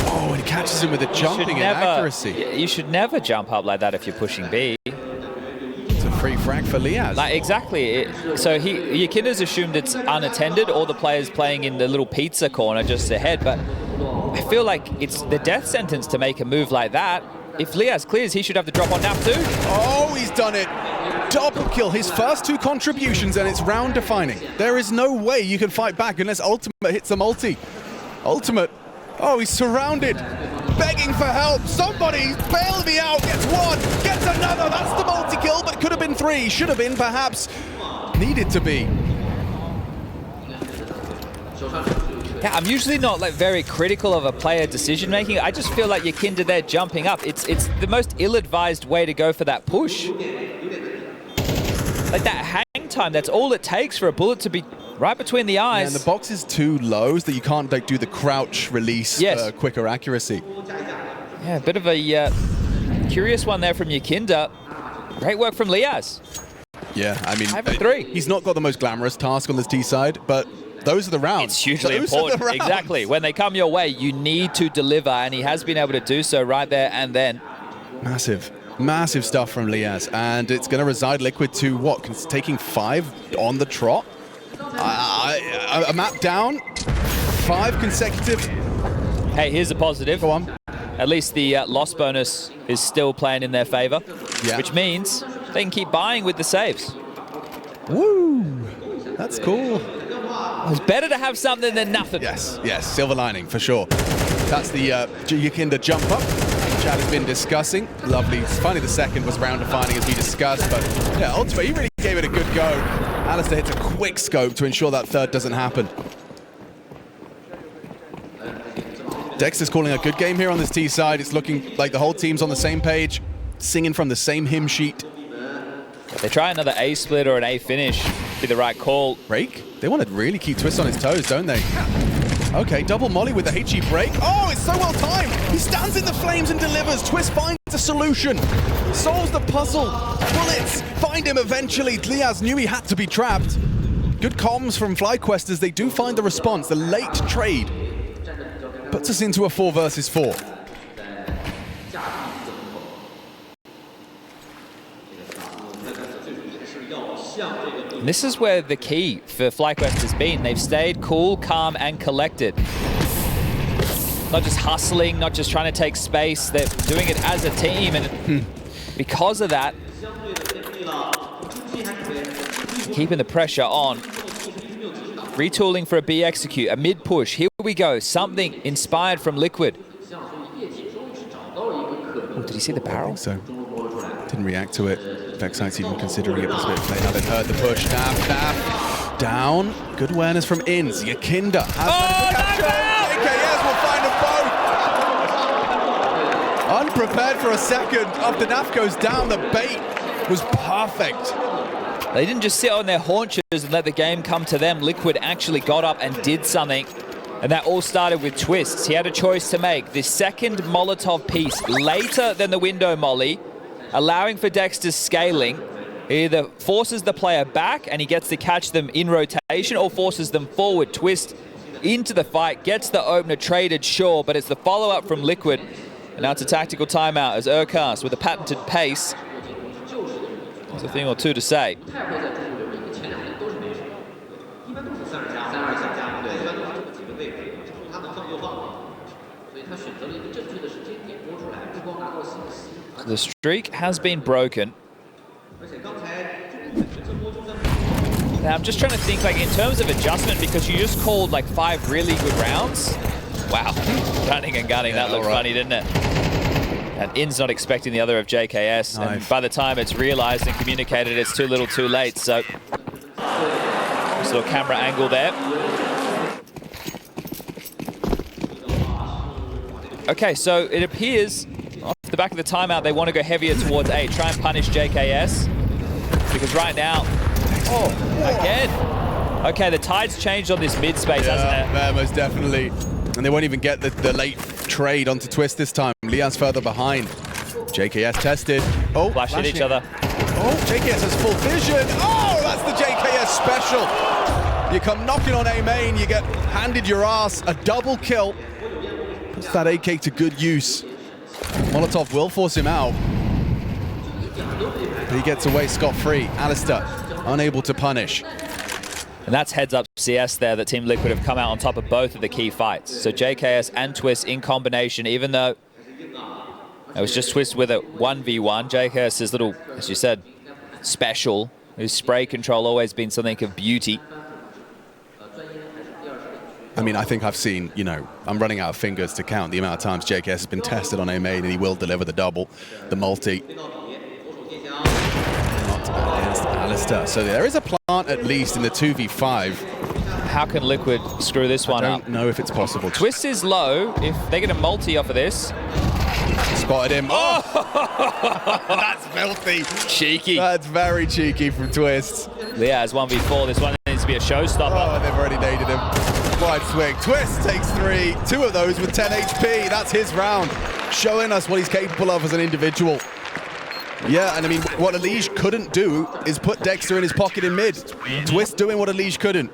Oh, and he catches him with a jumping inaccuracy. You should never jump up like that if you're pushing B. It's a free frag for Liaz. Exactly. So Yakinda's assumed it's unattended, all the players playing in the little pizza corner just ahead, but I feel like it's the death sentence to make a move like that. if Lias clears, he should have the drop on Nap too. Oh, he's done it. Double kill, his first 2 contributions, and it's round defining. There is no way you can fight back unless Ultimate hits a multi. Ultimate, oh, he's surrounded, begging for help. Somebody bail me out, gets 1, gets another. That's the multi-kill, but could have been 3, should have been perhaps, needed to be. Yeah, I'm usually not like very critical of a player decision making. I just feel like Yakinda there jumping up. It's the most ill-advised way to go for that push. Like that hang time, that's all it takes for a bullet to be right between the eyes. Yeah, and the box is too low so that you can't like do the crouch release for quicker accuracy. Yeah, a bit of a curious one there from Yakinda. Great work from Lias. Yeah, I mean, 5-3. He's not got the most glamorous task on this T side, but those are the rounds. It's hugely important. Exactly. When they come your way, you need to deliver, and he has been able to do so right there and then. Massive, massive stuff from Lias, and it's going to reside Liquid to what? Taking 5 on the trot. A map down, 5 consecutive. Hey, here's a positive. Go on. At least the loss bonus is still playing in their favor, which means they can keep buying with the saves. Woo! That's cool. It's better to have something than nothing. Yes, yes, silver lining for sure. That's the Yakinda jump up. Chad has been discussing. Lovely. Finally, the second was round defining as we discussed, but yeah, ultimately, he really gave it a good go. Alistair hits a quick scope to ensure that third doesn't happen. Dexter's calling a good game here on this T side. It's looking like the whole team's on the same page, singing from the same hymn sheet. If they try another A split or an A finish, be the right call. Break? They want to really keep Twist on his toes, don't they? Okay, double molly with the HE break. Oh, it's so well timed. He stands in the flames and delivers. Twist finds a solution, solves the puzzle. Bullets find him eventually. Lias knew he had to be trapped. Good comms from FlyQuest as they do find the response. The late trade puts us into a 4 versus 4. And this is where the key for FlyQuest has been. They've stayed cool, calm, and collected. Not just hustling, not just trying to take space. They're doing it as a team, and because of that, keeping the pressure on. Retooling for a B execute, a mid push. Here we go, something inspired from Liquid. Oh, did he see the barrel? I think so. Didn't react to it. Vexite's even considering it this bit. They haven't heard the push. Nap. Down. Good awareness from Inns. Yakinda has managed to capture. JKS will find a boat. Unprepared for a second. After Naf goes down, the bait was perfect. They didn't just sit on their haunches and let the game come to them. Liquid actually got up and did something. And that all started with Twists. He had a choice to make. The second Molotov piece later than the window molly, allowing for Dexter's scaling, either forces the player back and he gets to catch them in rotation, or forces them forward. Twist into the fight, gets the opener traded, sure, but it's the follow-up from Liquid. And now it's a tactical timeout as Urcast with a patented pace. There's a thing or two to say. The streak has been broken. Now I'm just trying to think, like, in terms of adjustment, because you just called like 5 really good rounds. Wow, running and gunning, that looked funny, didn't it? And In's not expecting the other of JKS, and by the time it's realized and communicated, it's too little too late, so just a little camera angle there. Okay, so it appears off the back of the timeout they want to go heavier towards A, try and punish JKS, because right now, again. Okay, the tide's changed on this mid space, hasn't it? Yeah, most definitely. And they won't even get the late trade onto Twist this time. Lias further behind. JKS tested. Oh, flashing each other. Oh, JKS has full vision. Oh, that's the JKS special. You come knocking on A main, you get handed your ass. A double kill. Puts that AK to good use. Molotov will force him out. But he gets away scot-free. Alistair unable to punish. And that's heads up CS there that Team Liquid have come out on top of both of the key fights. So JKS and Twist in combination, even though It was just Twist with a 1v1. JKS' little, as you said, special. His spray control always been something of beauty. I mean, I think I've seen, you know, I'm running out of fingers to count the amount of times JKS has been tested on A main, and he will deliver the double, the multi. Not against Alistair. So there is a plant at least in the 2v5. How can Liquid screw this one up? I don't know if it's possible. Twist is low. If they get a multi off of this. Spotted him. Oh! That's filthy. Cheeky. That's very cheeky from Twist. Leaz 1v4. This one needs to be a showstopper. Oh, they've already naded him. Wide swing. Twist takes 3. 2 of those with 10 HP. That's his round. Showing us what he's capable of as an individual. Yeah, and I mean, what Elige couldn't do is put Dexter in his pocket in mid. Twist doing what Elige couldn't.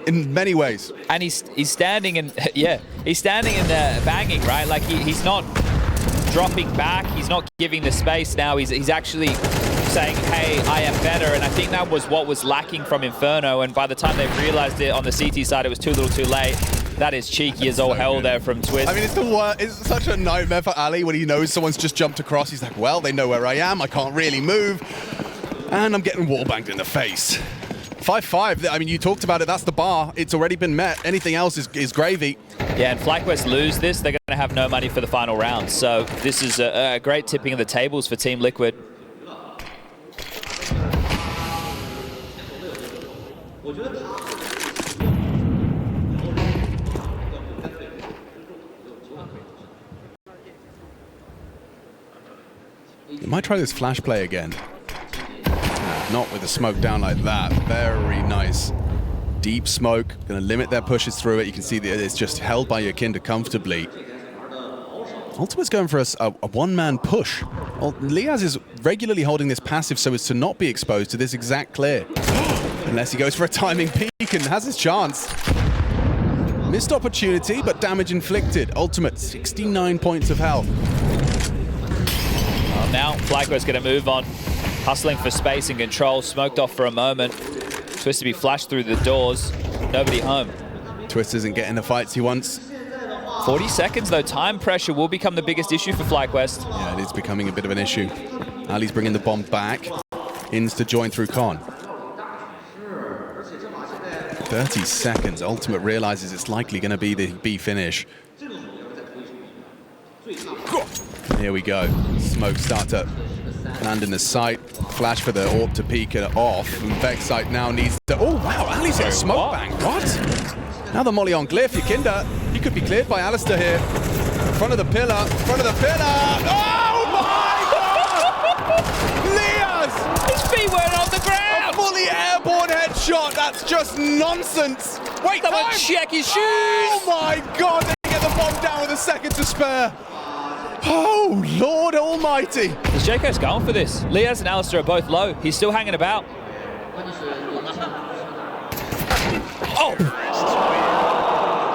In many ways. And he's standing and, yeah, he's standing and banging, right? Like he's not dropping back. He's not giving the space now. He's actually saying, hey, I am better. And I think that was what was lacking from Inferno. And by the time they realized it on the CT side, it was too little too late. That is cheeky as all hell there from Twist. I mean, it's such a nightmare for Ali when he knows someone's just jumped across. He's like, well, they know where I am. I can't really move. And I'm getting wallbanged in the face. 5-5, I mean, you talked about it, that's the bar. It's already been met. Anything else is gravy. Yeah, and FlyQuest lose this, they're going to have no money for the final round. So this is a great tipping of the tables for Team Liquid. You might try this flash play again. Not with the smoke down like that. Very nice. Deep smoke. Going to limit their pushes through it. You can see that it's just held by Yakinda comfortably. Ultimate's going for a one-man push. Well, Leaz is regularly holding this passive so as to not be exposed to this exact clear. Unless he goes for a timing peek and has his chance. Missed opportunity, but damage inflicted. Ultimate, 69 points of health. Well, now FlyQuest's going to move on. Hustling for space and control, smoked off for a moment. Twist to be flashed through the doors. Nobody home. Twist isn't getting the fights he wants. 40 seconds though, time pressure will become the biggest issue for FlyQuest. Yeah, it is becoming a bit of an issue. Ali's bringing the bomb back. Ins to join through Con. 30 seconds. Ultimate realizes it's likely going to be the B finish. Here we go. Smoke starter. Land in the sight. Flash for the AWP to peek it off. And Vexite now needs to... Oh, wow. Ali's hit a smoke bang. What? Now the molly on Glyph. Yakinda, he could be cleared by Alistair here. Front of the pillar. Front of the pillar. Oh, my God! Leaz! His feet weren't on the ground! A fully airborne headshot. That's just nonsense. Wait, someone check his shoes! Oh, my God. They get the bomb down with a second to spare. Oh, Lord almighty. Is JKS going for this? Leaz and Alistair are both low. He's still hanging about. Oh!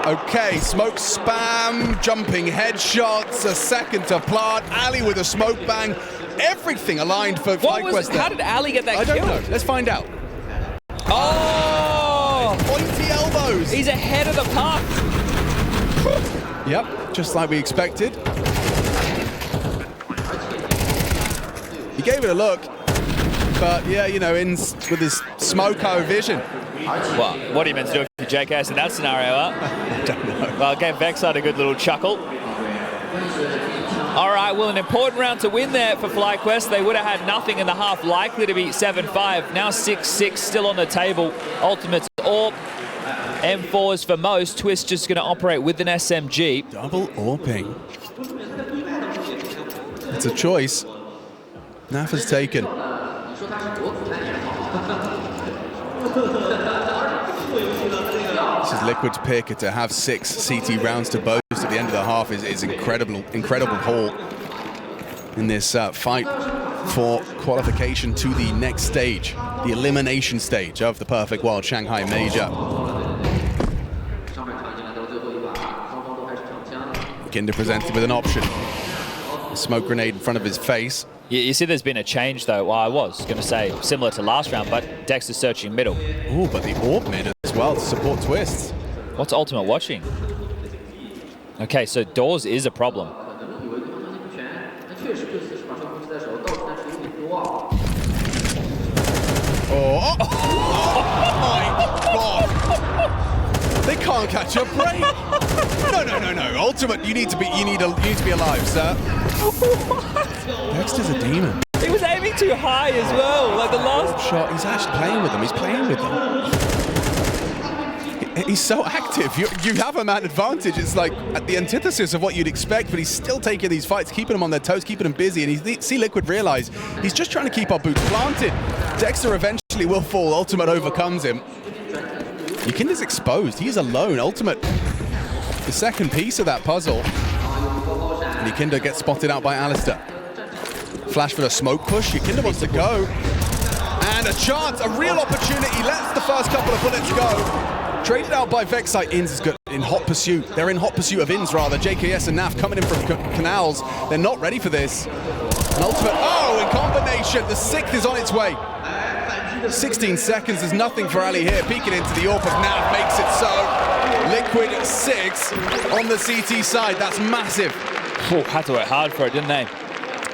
Okay, smoke spam, jumping headshots, a second to plant. Ali with a smoke bang. Everything aligned for FlyQuest. How did Ali get that kill? I don't know. Let's find out. Oh! Pointy elbows. He's ahead of the puck. Yep, just like we expected. He gave it a look, but yeah, you know, with his smoko vision. Well, what are you meant to do for JKS in that scenario, huh? I don't know. Well, gave Vexite a good little chuckle. All right, well, an important round to win there for FlyQuest. They would have had nothing in the half, likely to be 7-5. Now 6-6 still on the table. Ultimates AWP. M4s for most. Twist just going to operate with an SMG. Double AWPing. It's a choice. Naf has taken. This is Liquid's pick. To have 6 CT rounds to boast at the end of the half is incredible haul in this fight for qualification to the next stage, the elimination stage of the Perfect World Shanghai Major. Kinder presented with an option. A smoke grenade in front of his face. You see there's been a change though. Well, I was going to say similar to last round, but Dex is searching middle. Oh, but the AWP mid as well to support Twist. What's Ultimate watching? Okay, so doors is a problem. Oh my God! They can't catch a break. No. Ultimate, you need to be alive, sir. Dexter's a demon. He was aiming too high as well. Like the last shot, he's actually playing with them. He's playing with them. He's so active. You have a man advantage. It's like at the antithesis of what you'd expect, but he's still taking these fights, keeping them on their toes, keeping them busy. And you see Liquid realize he's just trying to keep our boots planted. Dexter eventually will fall. Ultimate overcomes him. Yakinda's exposed. He's alone. Ultimate, the second piece of that puzzle. And Yakinda gets spotted out by Alistair. Flash for the smoke push. Yakinda wants to go. And a chance, a real opportunity. Lets the first couple of bullets go. Traded out by Vexite. Inns is in hot pursuit. They're in hot pursuit of Inns, rather. JKS and NAF coming in from Canals. They're not ready for this. An ultimate, oh, in combination. The sixth is on its way. 16 seconds, there's nothing for Ali here. Peeking into the AWP of NAF makes it so. Liquid 6 on the CT side. That's massive. Oh, had to work hard for it, didn't they?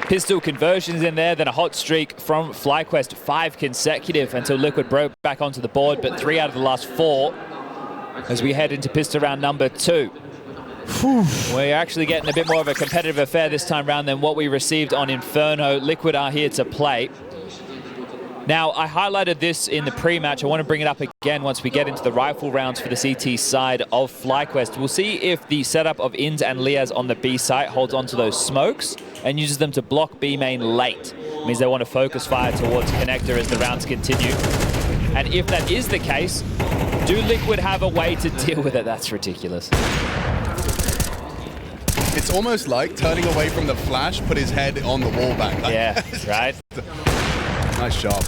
Pistol conversions in there, then a hot streak from FlyQuest, 5 consecutive until Liquid broke back onto the board, but 3 out of the last 4 as we head into pistol round number 2. We're actually getting a bit more of a competitive affair this time round than what we received on Inferno. Liquid are here to play. Now, I highlighted this in the pre-match. I want to bring it up again once we get into the rifle rounds for the CT side of FlyQuest. We'll see if the setup of Inns and Liaz on the B site holds onto those smokes and uses them to block B main late. It means they want to focus fire towards connector as the rounds continue. And if that is the case, do Liquid have a way to deal with it? That's ridiculous. It's almost like turning away from the flash, put his head on the wall back. Yeah, right? Nice job.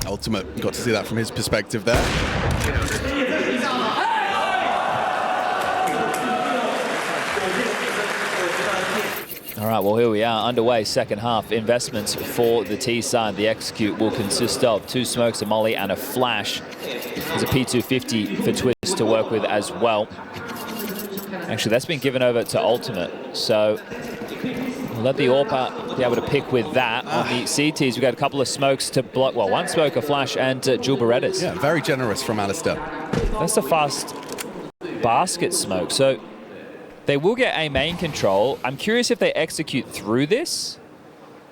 Ultimate, got to see that from his perspective there. All right, well, here we are, underway, second half. Investments for the T side. The execute will consist of 2 smokes, a molly, and a flash. There's a P250 for Twist to work with as well. Actually, that's been given over to Ultimate, so we'll let the AWP be able to pick with that. On the CTs, we've got a couple of smokes to block, well, 1 smoke, a flash, and dual Berettas. Yeah, very generous from Alistair. That's a fast basket smoke, so they will get A main control. I'm curious if they execute through this.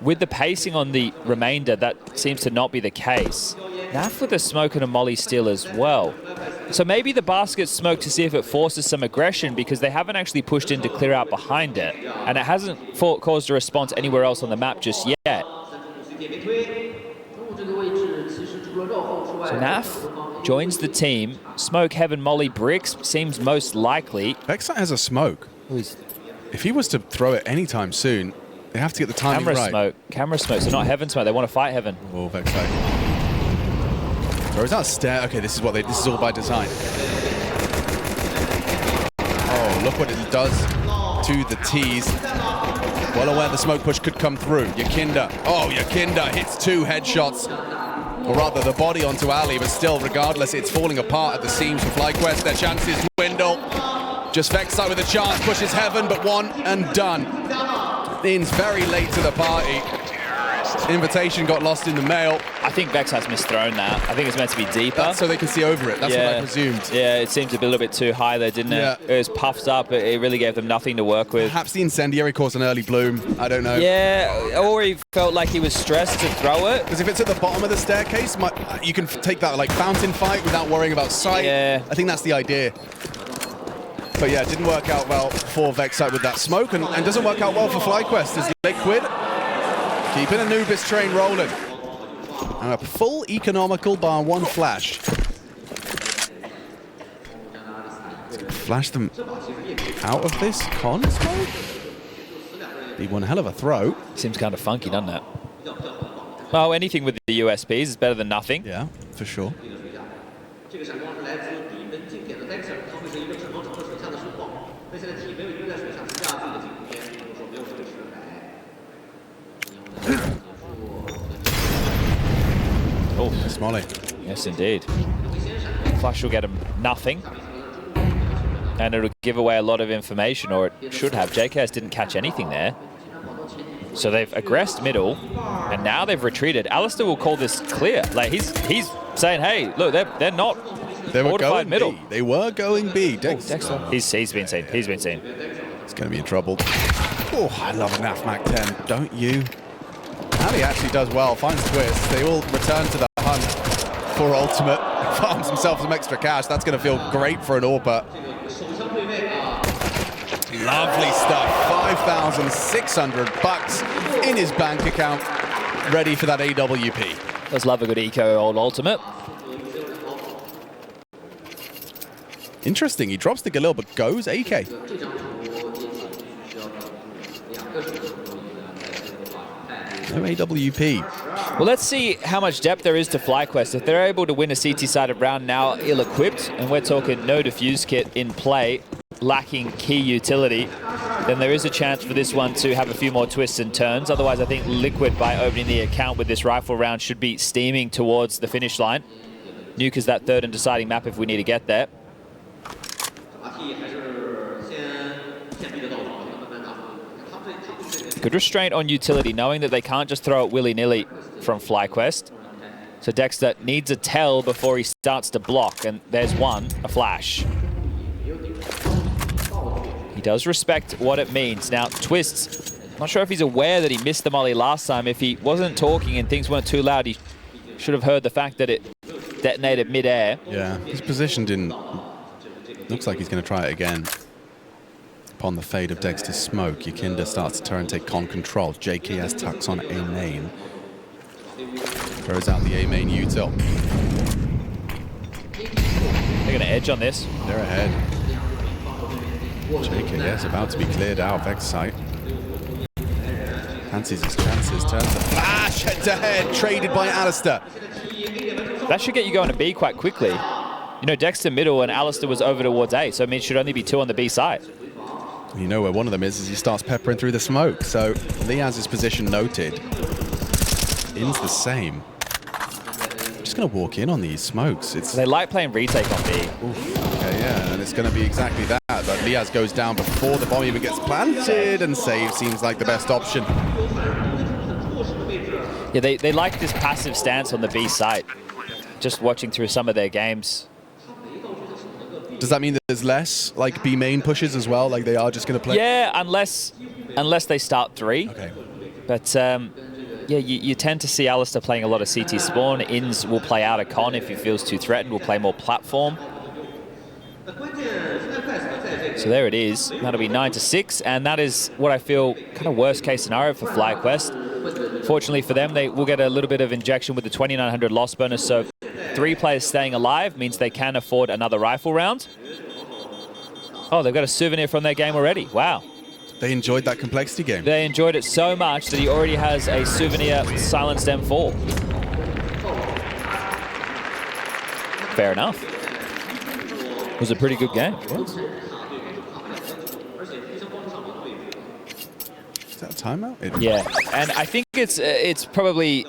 With the pacing on the remainder, that seems to not be the case. NAF with a smoke and a molly steal as well. So maybe the basket smoke to see if it forces some aggression, because they haven't actually pushed in to clear out behind it. And it hasn't caused a response anywhere else on the map just yet. So NAF joins the team. Smoke, Heaven, molly, bricks seems most likely. Vexite has a smoke. If he was to throw it anytime soon, they have to get the timing right. Camera smoke, so not Heaven smoke. They want to fight Heaven. Oh, Vexite. Throws out stare. Okay, this is all by design. Oh, look what it does to the T's. Well aware the smoke push could come through. Yakinda. Oh, Yakinda hits 2 headshots. Or rather, the body onto Ali, but still, regardless, it's falling apart at the seams for FlyQuest. Their chances dwindle. Just Vexite with a chance, pushes Heaven, but 1 and done. Inns very late to the party. Invitation got lost in the mail. I think Vexite's misthrown that. I think it's meant to be deeper. That's so they can see over it. That's what I presumed. Yeah, it seemed to be a little bit too high there, didn't it? Yeah. It was puffed up. It really gave them nothing to work with. Perhaps the incendiary caused an early bloom. I don't know. Yeah, or he felt like he was stressed to throw it. Because if it's at the bottom of the staircase, you can take that like fountain fight without worrying about sight. Yeah. I think that's the idea. But yeah, it didn't work out well for Vexite with that smoke, and doesn't work out well for FlyQuest as Liquid keeping Anubis train rolling. And a full economical bar 1 flash. Flash them out of this con smoke? Be one hell of a throw. Seems kind of funky, doesn't it? Well, anything with the USPs is better than nothing. Yeah, for sure. Oh, Smolly. Yes, indeed. Flash will get him nothing. And it'll give away a lot of information, or it should have. JKS didn't catch anything there. So they've aggressed middle, and now they've retreated. Alistair will call this clear. Like he's saying, hey, look, they're not fortified middle. B. They were going B. Dexter. He's been seen. He's been seen. He's going to be in trouble. Oh, I love a NAF Mac 10, don't you? Ali actually does well, finds Twist. They all return to the hunt for ultimate. Farms himself some extra cash. That's going to feel great for an AWPer. Lovely stuff. 5,600 bucks in his bank account, ready for that AWP. Does love a good eco old ultimate. Interesting. He drops the Galil, but goes AK. No AWP. Well, let's see how much depth there is to FlyQuest. If they're able to win a CT-sided round now ill-equipped, and we're talking no defuse kit in play, lacking key utility, then there is a chance for this one to have a few more twists and turns. Otherwise, I think Liquid, by opening the account with this rifle round, should be steaming towards the finish line. Nuke is that third and deciding map if we need to get there. Good restraint on utility, knowing that they can't just throw it willy-nilly from FlyQuest. So Dexter needs a tell before he starts to block, and there's one, a flash. He does respect what it means. Now, Twists, not sure if he's aware that he missed the molly last time. If he wasn't talking and things weren't too loud, he should have heard the fact that it detonated mid-air. Yeah, his position didn't... Looks like he's going to try it again. Upon the fade of Dexter's smoke, Yakinda starts to turn, take con control. JKS tucks on A main. Throws out the A main util. They're going to edge on this. They're ahead. JKS about to be cleared out. Vex site. Fancies his chances. Turns the flash head to head. Traded by Alistair. That should get you going to B quite quickly. You know, Dexter middle and Alistair was over towards A, so I mean, it should only be two on the B side. You know where one of them is he starts peppering through the smoke. So Lee has his position noted. In's the same. Just going to walk in on these smokes. They like playing retake on B. Oof, okay, yeah, and it's going to be exactly that. But Liaz goes down before the bomb even gets planted, and save seems like the best option. Yeah, they like this passive stance on the B side. Just watching through some of their games. Does that mean that there's less like B main pushes as well? Like they are just going to play? Yeah, unless they start three. Okay. But yeah, you tend to see Alistair playing a lot of CT spawn. Inns will play out a con if he feels too threatened. Will play more platform. So there it is. That'll be 9-6, and that is what I feel kind of worst case scenario for FlyQuest. Fortunately for them, they will get a little bit of injection with the 2,900 loss bonus. So 3 players staying alive means they can afford another rifle round. Oh, they've got a souvenir from their game already. Wow. They enjoyed that complexity game. They enjoyed it so much that he already has a souvenir silenced M4. Fair enough. It was a pretty good game. Is that a timeout? Yeah, and I think it's probably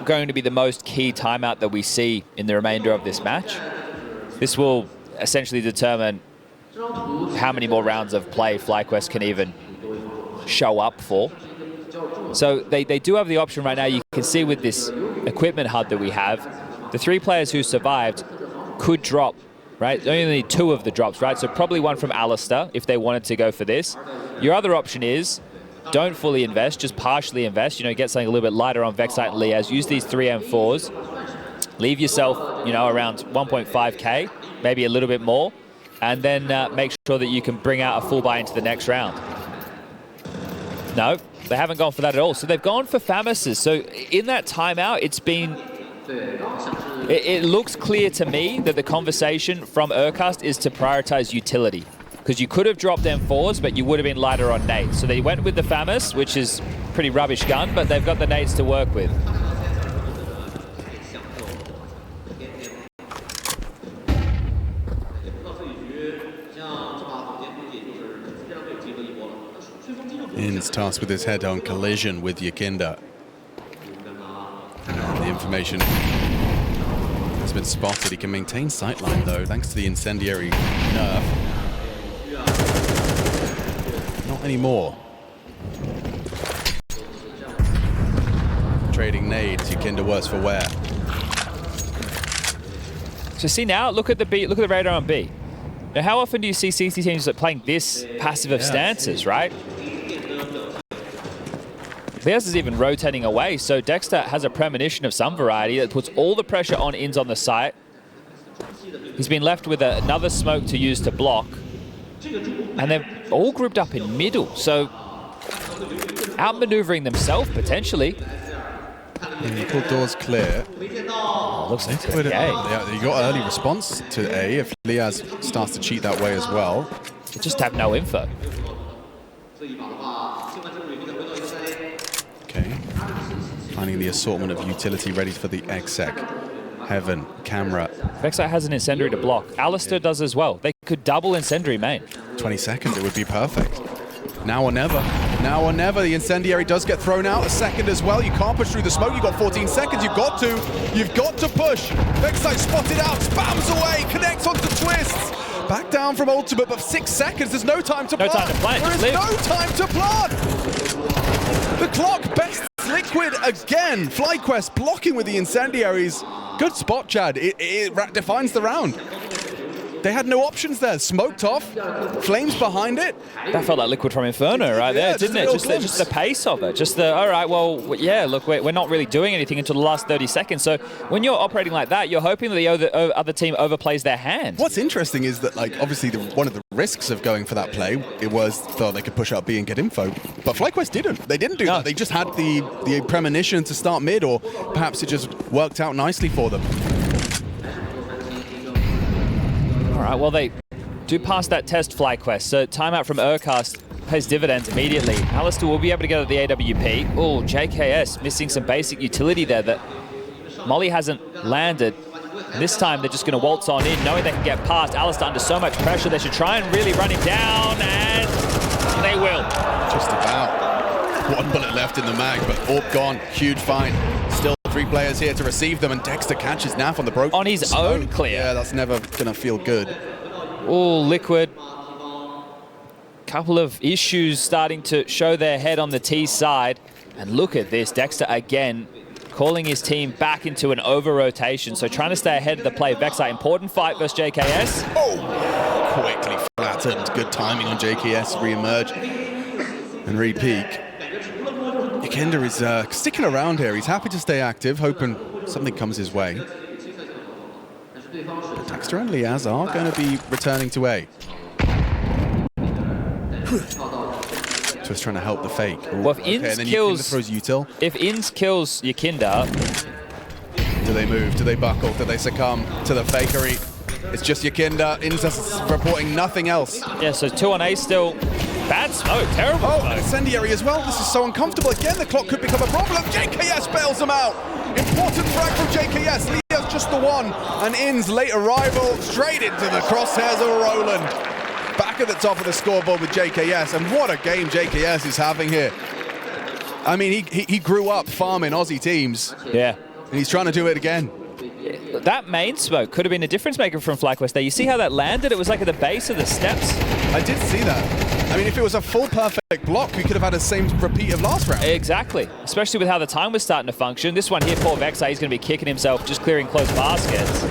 going to be the most key timeout that we see in the remainder of this match. This will essentially determine how many more rounds of play FlyQuest can even show up for. So they do have the option right now. You can see with this equipment HUD that we have, the 3 players who survived could drop, right? They only need 2 of the drops, right? So probably one from Alistair if they wanted to go for this. Your other option is don't fully invest, just partially invest. You know, get something a little bit lighter on Vexite and Liaz. Use these 3 M4s. Leave yourself, you know, around 1.5K, maybe a little bit more, and then make sure that you can bring out a full buy into the next round. No, they haven't gone for that at all. So they've gone for Famises. So in that timeout, it's been... It looks clear to me that the conversation from Urcast is to prioritize utility. Because you could have dropped M4s, but you would have been lighter on nades. So they went with the Famis, which is pretty rubbish gun, but they've got the nades to work with. In's tasked with his head-on collision with Yakinda. And the information has been spotted. He can maintain sightline though, thanks to the incendiary nerf. Not anymore. trading nades. Yukinda worse for wear. So see now, look at the radar on B. Now, how often do you see CC teams like playing this passive of stances, right? Theirs is even rotating away, so Dexter has a premonition of some variety that puts all the pressure on Ins on the site. He's been left with another smoke to use to block. And they're all grouped up in middle, so outmaneuvering themselves potentially. Equal doors clear. Looks like Yeah, you got early response to A if Liaz starts to cheat that way as well. they just have no info. Okay. Finding the assortment of utility ready for the exec. Heaven, camera. Vexite has an incendiary to block. Alistair does as well. They could double incendiary main. 20 seconds, it would be perfect. Now or never. Now or never. The incendiary does get thrown out. A second as well. You can't push through the smoke. You've got 14 seconds. You've got to. You've got to push. Vexite spotted out. Spams away. Connects onto twists. Back down from ultimate, but 6 seconds. There's no time to plant. No time to plant. There is no time to plant. The clock bests Liquid again. FlyQuest blocking with the incendiaries. Good spot, Chad. It defines the round. They had no options there. Smoked off, flames behind it. That felt like Liquid from Inferno right there, didn't it? Just the pace of it. Just the, all right, well, yeah, look, we're not really doing anything until the last 30 seconds. So when you're operating like that, you're hoping that the other team overplays their hand. What's interesting is that, like, obviously one of the risks of going for that play, it was thought they could push up B and get info. But FlyQuest didn't. They didn't do that. They just had the premonition to start mid, or perhaps it just worked out nicely for them. All right, well, they do pass that test, FlyQuest, so timeout from Urcast pays dividends immediately. Alistair will be able to get at the AWP. Oh, JKS missing some basic utility there that Molly hasn't landed. And this time they're just going to waltz on in, knowing they can get past. Alistair under so much pressure, they should try and really run him down, and they will. Just about. One bullet left in the mag, but all gone. Huge find. Still 3 players here to receive them, and Dexter catches Naf on the broken. On his own clear. Yeah, that's never going to feel good. Oh, Liquid. Couple of issues starting to show their head on the T side. And look at this, Dexter again calling his team back into an over-rotation. So trying to stay ahead of the play. Vexite, important fight versus JKS. Oh, quickly flattened. Good timing on JKS, re-emerge and re-peak. Yukinda is sticking around here. He's happy to stay active, hoping something comes his way. But Dexter and Liaz are going to be returning to A. Just trying to help the fake. Ooh, well, if Ins kills, throws util. If Ins kills Yukinda, do they move? Do they buckle? Do they succumb to the fakery? It's just Yukinda. Ins is reporting nothing else. Yeah, so 2 on A still. Bad smoke, terrible smoke. Incendiary as well. This is so uncomfortable. Again, the clock could become a problem. JKS bails them out. Important frag from JKS. Leo's just the one. And In's late arrival straight into the crosshairs of Roland. Back at the top of the scoreboard with JKS. And what a game JKS is having here. I mean, he grew up farming Aussie teams. Yeah. And he's trying to do it again. That main smoke could have been a difference maker from FlyQuest there. You see how that landed? It was like at the base of the steps. I did see that. I mean, if it was a full perfect block, we could have had the same repeat of last round. Exactly. Especially with how the time was starting to function. This one here, poor Vexite, he's going to be kicking himself, just clearing close baskets.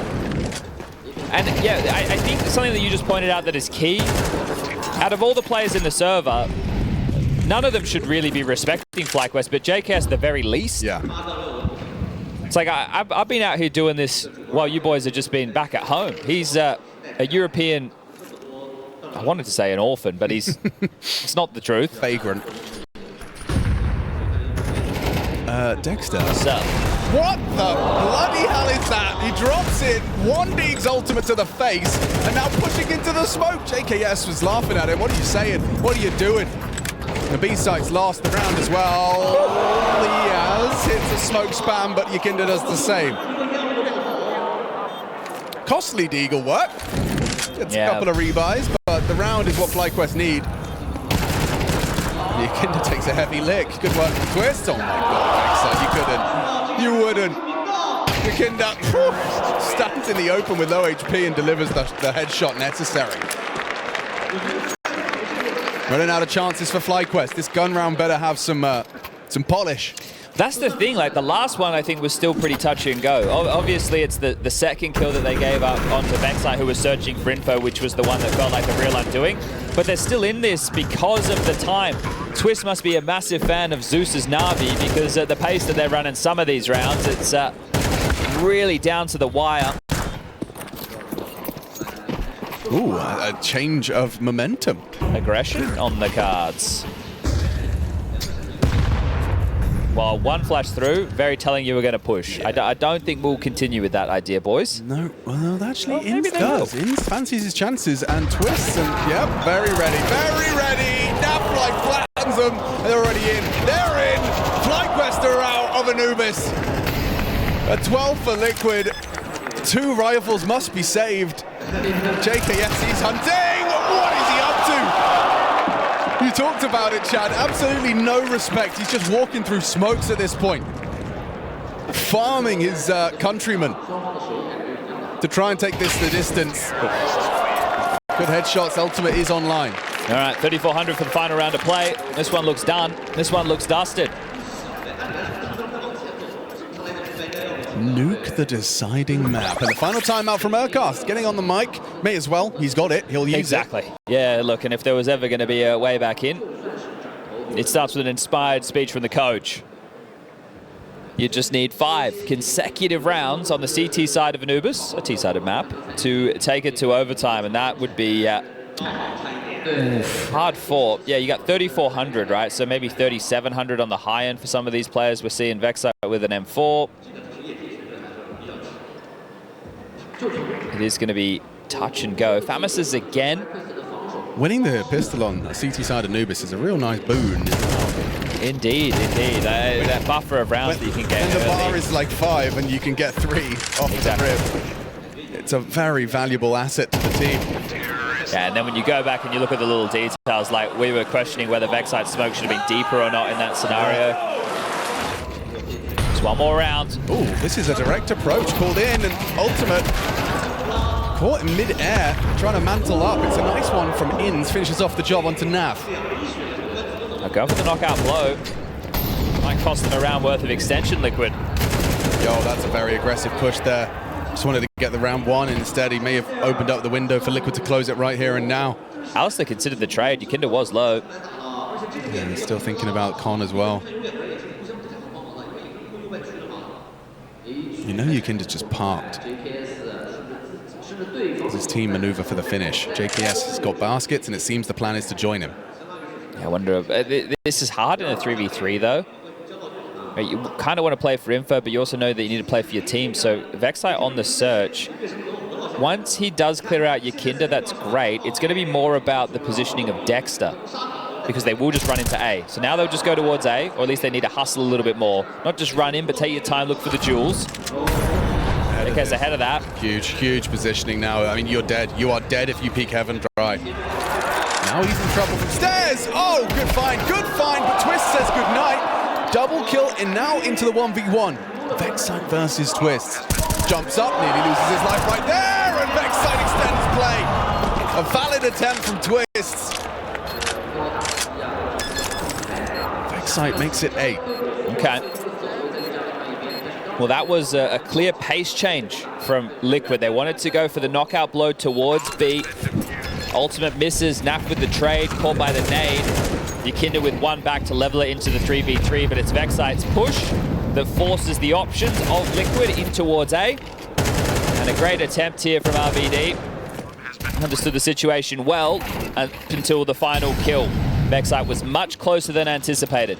And yeah, I think something that you just pointed out that is key, out of all the players in the server, none of them should really be respecting FlyQuest, but JKS the very least. Yeah. It's like, I've been out here doing this while you boys have just been back at home. He's a European, I wanted to say an orphan, but he's it's not the truth. Vagrant. Dexter. So. What the bloody hell is that? He drops it, 1Dig's ultimate to the face, and now pushing into the smoke. JKS was laughing at him. What are you saying? What are you doing? The B-site's lost the round as well. Liaz hits a smoke spam, but Yukinda does the same. Costly Deagle work. It's a couple of rebuys, but the round is what FlyQuest need. Yukinda takes a heavy lick. Good work from Twist. Oh my god, you couldn't. You wouldn't. Yukinda stands in the open with low HP and delivers the headshot necessary. Running out of chances for FlyQuest. This gun round better have some polish. That's the thing, like the last one I think was still pretty touch and go. Obviously it's the second kill that they gave up onto Vexite, who was searching for info, which was the one that felt like the real undoing. But they're still in this because of the time. Twist must be a massive fan of Zeus's Na'Vi, because at the pace that they're running some of these rounds, it's really down to the wire. Ooh, a change of momentum. Aggression on the cards. Well, one flash through, very telling you we're going to push. I don't think we'll continue with that idea, boys. No, well, actually, Well, maybe Inns they does. will. Inns fancies his chances and twists, and yep, very ready, very ready. Nafly flattens them. They're already in. They're in. FlyQuest are out of Anubis. A 12 for Liquid. 2 rifles must be saved. JKS, he's hunting. What is he up to? You talked about it, Chad. Absolutely no respect. He's just walking through smokes at this point. Farming his countrymen to try and take this the distance. Good headshots. Ultimate is online. All right, 3,400 for the final round of play. This one looks done. This one looks dusted. Nuke the deciding map. And the final timeout from Urcast. Getting on the mic. May as well. He's got it. He'll use Exactly. Yeah, look, and if there was ever going to be a way back in, it starts with an inspired speech from the coach. You just need 5 consecutive rounds on the CT side of Anubis, a T-sided map, to take it to overtime, and that would be hard fought. Yeah, you got 3,400, right? So maybe 3,700 on the high end for some of these players. We're seeing Vexite with an M4. It is going to be touch and go. Famis's again. Winning the pistol on CT side Anubis is a real nice boon. Indeed, indeed. That buffer of rounds that you can get when the early. bar is like 5 and you can get 3 off Exactly. the rip. It's a very valuable asset to the team. Yeah, and then when you go back and you look at the little details, like we were questioning whether Vexite smoke should have been deeper or not in that scenario. Just one more round. Ooh, this is a direct approach called in, and Ultimate caught in mid-air, trying to mantle up. It's a nice one from Inns, finishes off the job onto Nav. I'll go for the knockout blow. Might cost them a round worth of extension, Liquid. Yo, that's a very aggressive push there. Just wanted to get the round 1, and instead he may have opened up the window for Liquid to close it right here and now. Alistair considered the trade. Yukinda was low. Yeah, he's still thinking about Con as well. You know Yukinda's just parked. As his team maneuver for the finish. JKS has got baskets, and it seems the plan is to join him. Yeah, I wonder if this is hard in a 3v3 though. Right, you kind of want to play for info, but you also know that you need to play for your team. So Vexite on the search. Once he does clear out Yukinda, that's great. It's going to be more about the positioning of Dexter, because they will just run into A. So now they'll just go towards A, or at least they need to hustle a little bit more. Not just run in, but take your time, look for the jewels. Because ahead of that. Huge, huge positioning now. I mean, you're dead. You are dead if you peek Heaven dry. Now he's in trouble from stairs. Oh, good find, but Twist says goodnight. Double kill, and now into the 1v1. Vexite versus Twist. Jumps up, nearly loses his life right there, and Vexite extends play. A valid attempt from Twist. Vexite makes it 8. Okay. Well, that was a clear pace change from Liquid. They wanted to go for the knockout blow towards B. Ultimate misses, Naf with the trade, caught by the nade. Yukinda with 1 back to level it into the 3v3, but it's Vexite's push that forces the options of Liquid in towards A. And a great attempt here from RVD. Understood the situation well until the final kill. Vexite was much closer than anticipated.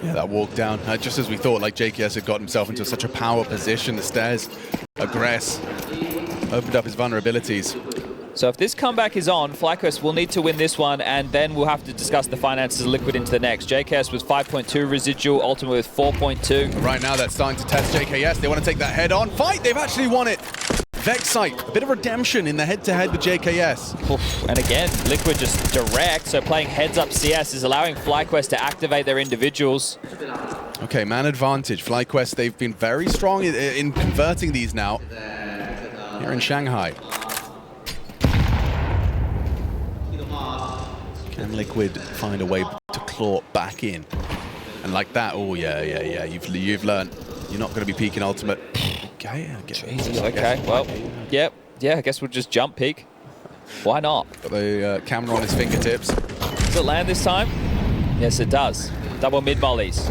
Yeah, that walk down, just as we thought, like JKS had got himself into such a power position. The stairs, aggress, opened up his vulnerabilities. So if this comeback is on, FlyQuest will need to win this one, and then we'll have to discuss the finances of Liquid into the next. JKS with 5.2 residual, Ultimate with 4.2. Right now, that's starting to test JKS. They want to take that head-on fight. They've actually won it. Vexite, a bit of redemption in the head-to-head with JKS. Oof. And again, Liquid just direct, so playing heads-up CS is allowing FlyQuest to activate their individuals. Okay, man advantage. FlyQuest, they've been very strong in converting these now here in Shanghai. Can Liquid find a way to claw back in? And like that, oh yeah, you've learned. You're not going to be peeking ultimate. Okay, Jesus, okay, well, yep. Yeah, I guess we'll just jump peek. Why not? Got the camera on his fingertips. Does it land this time? Yes, it does. Double mid mollies.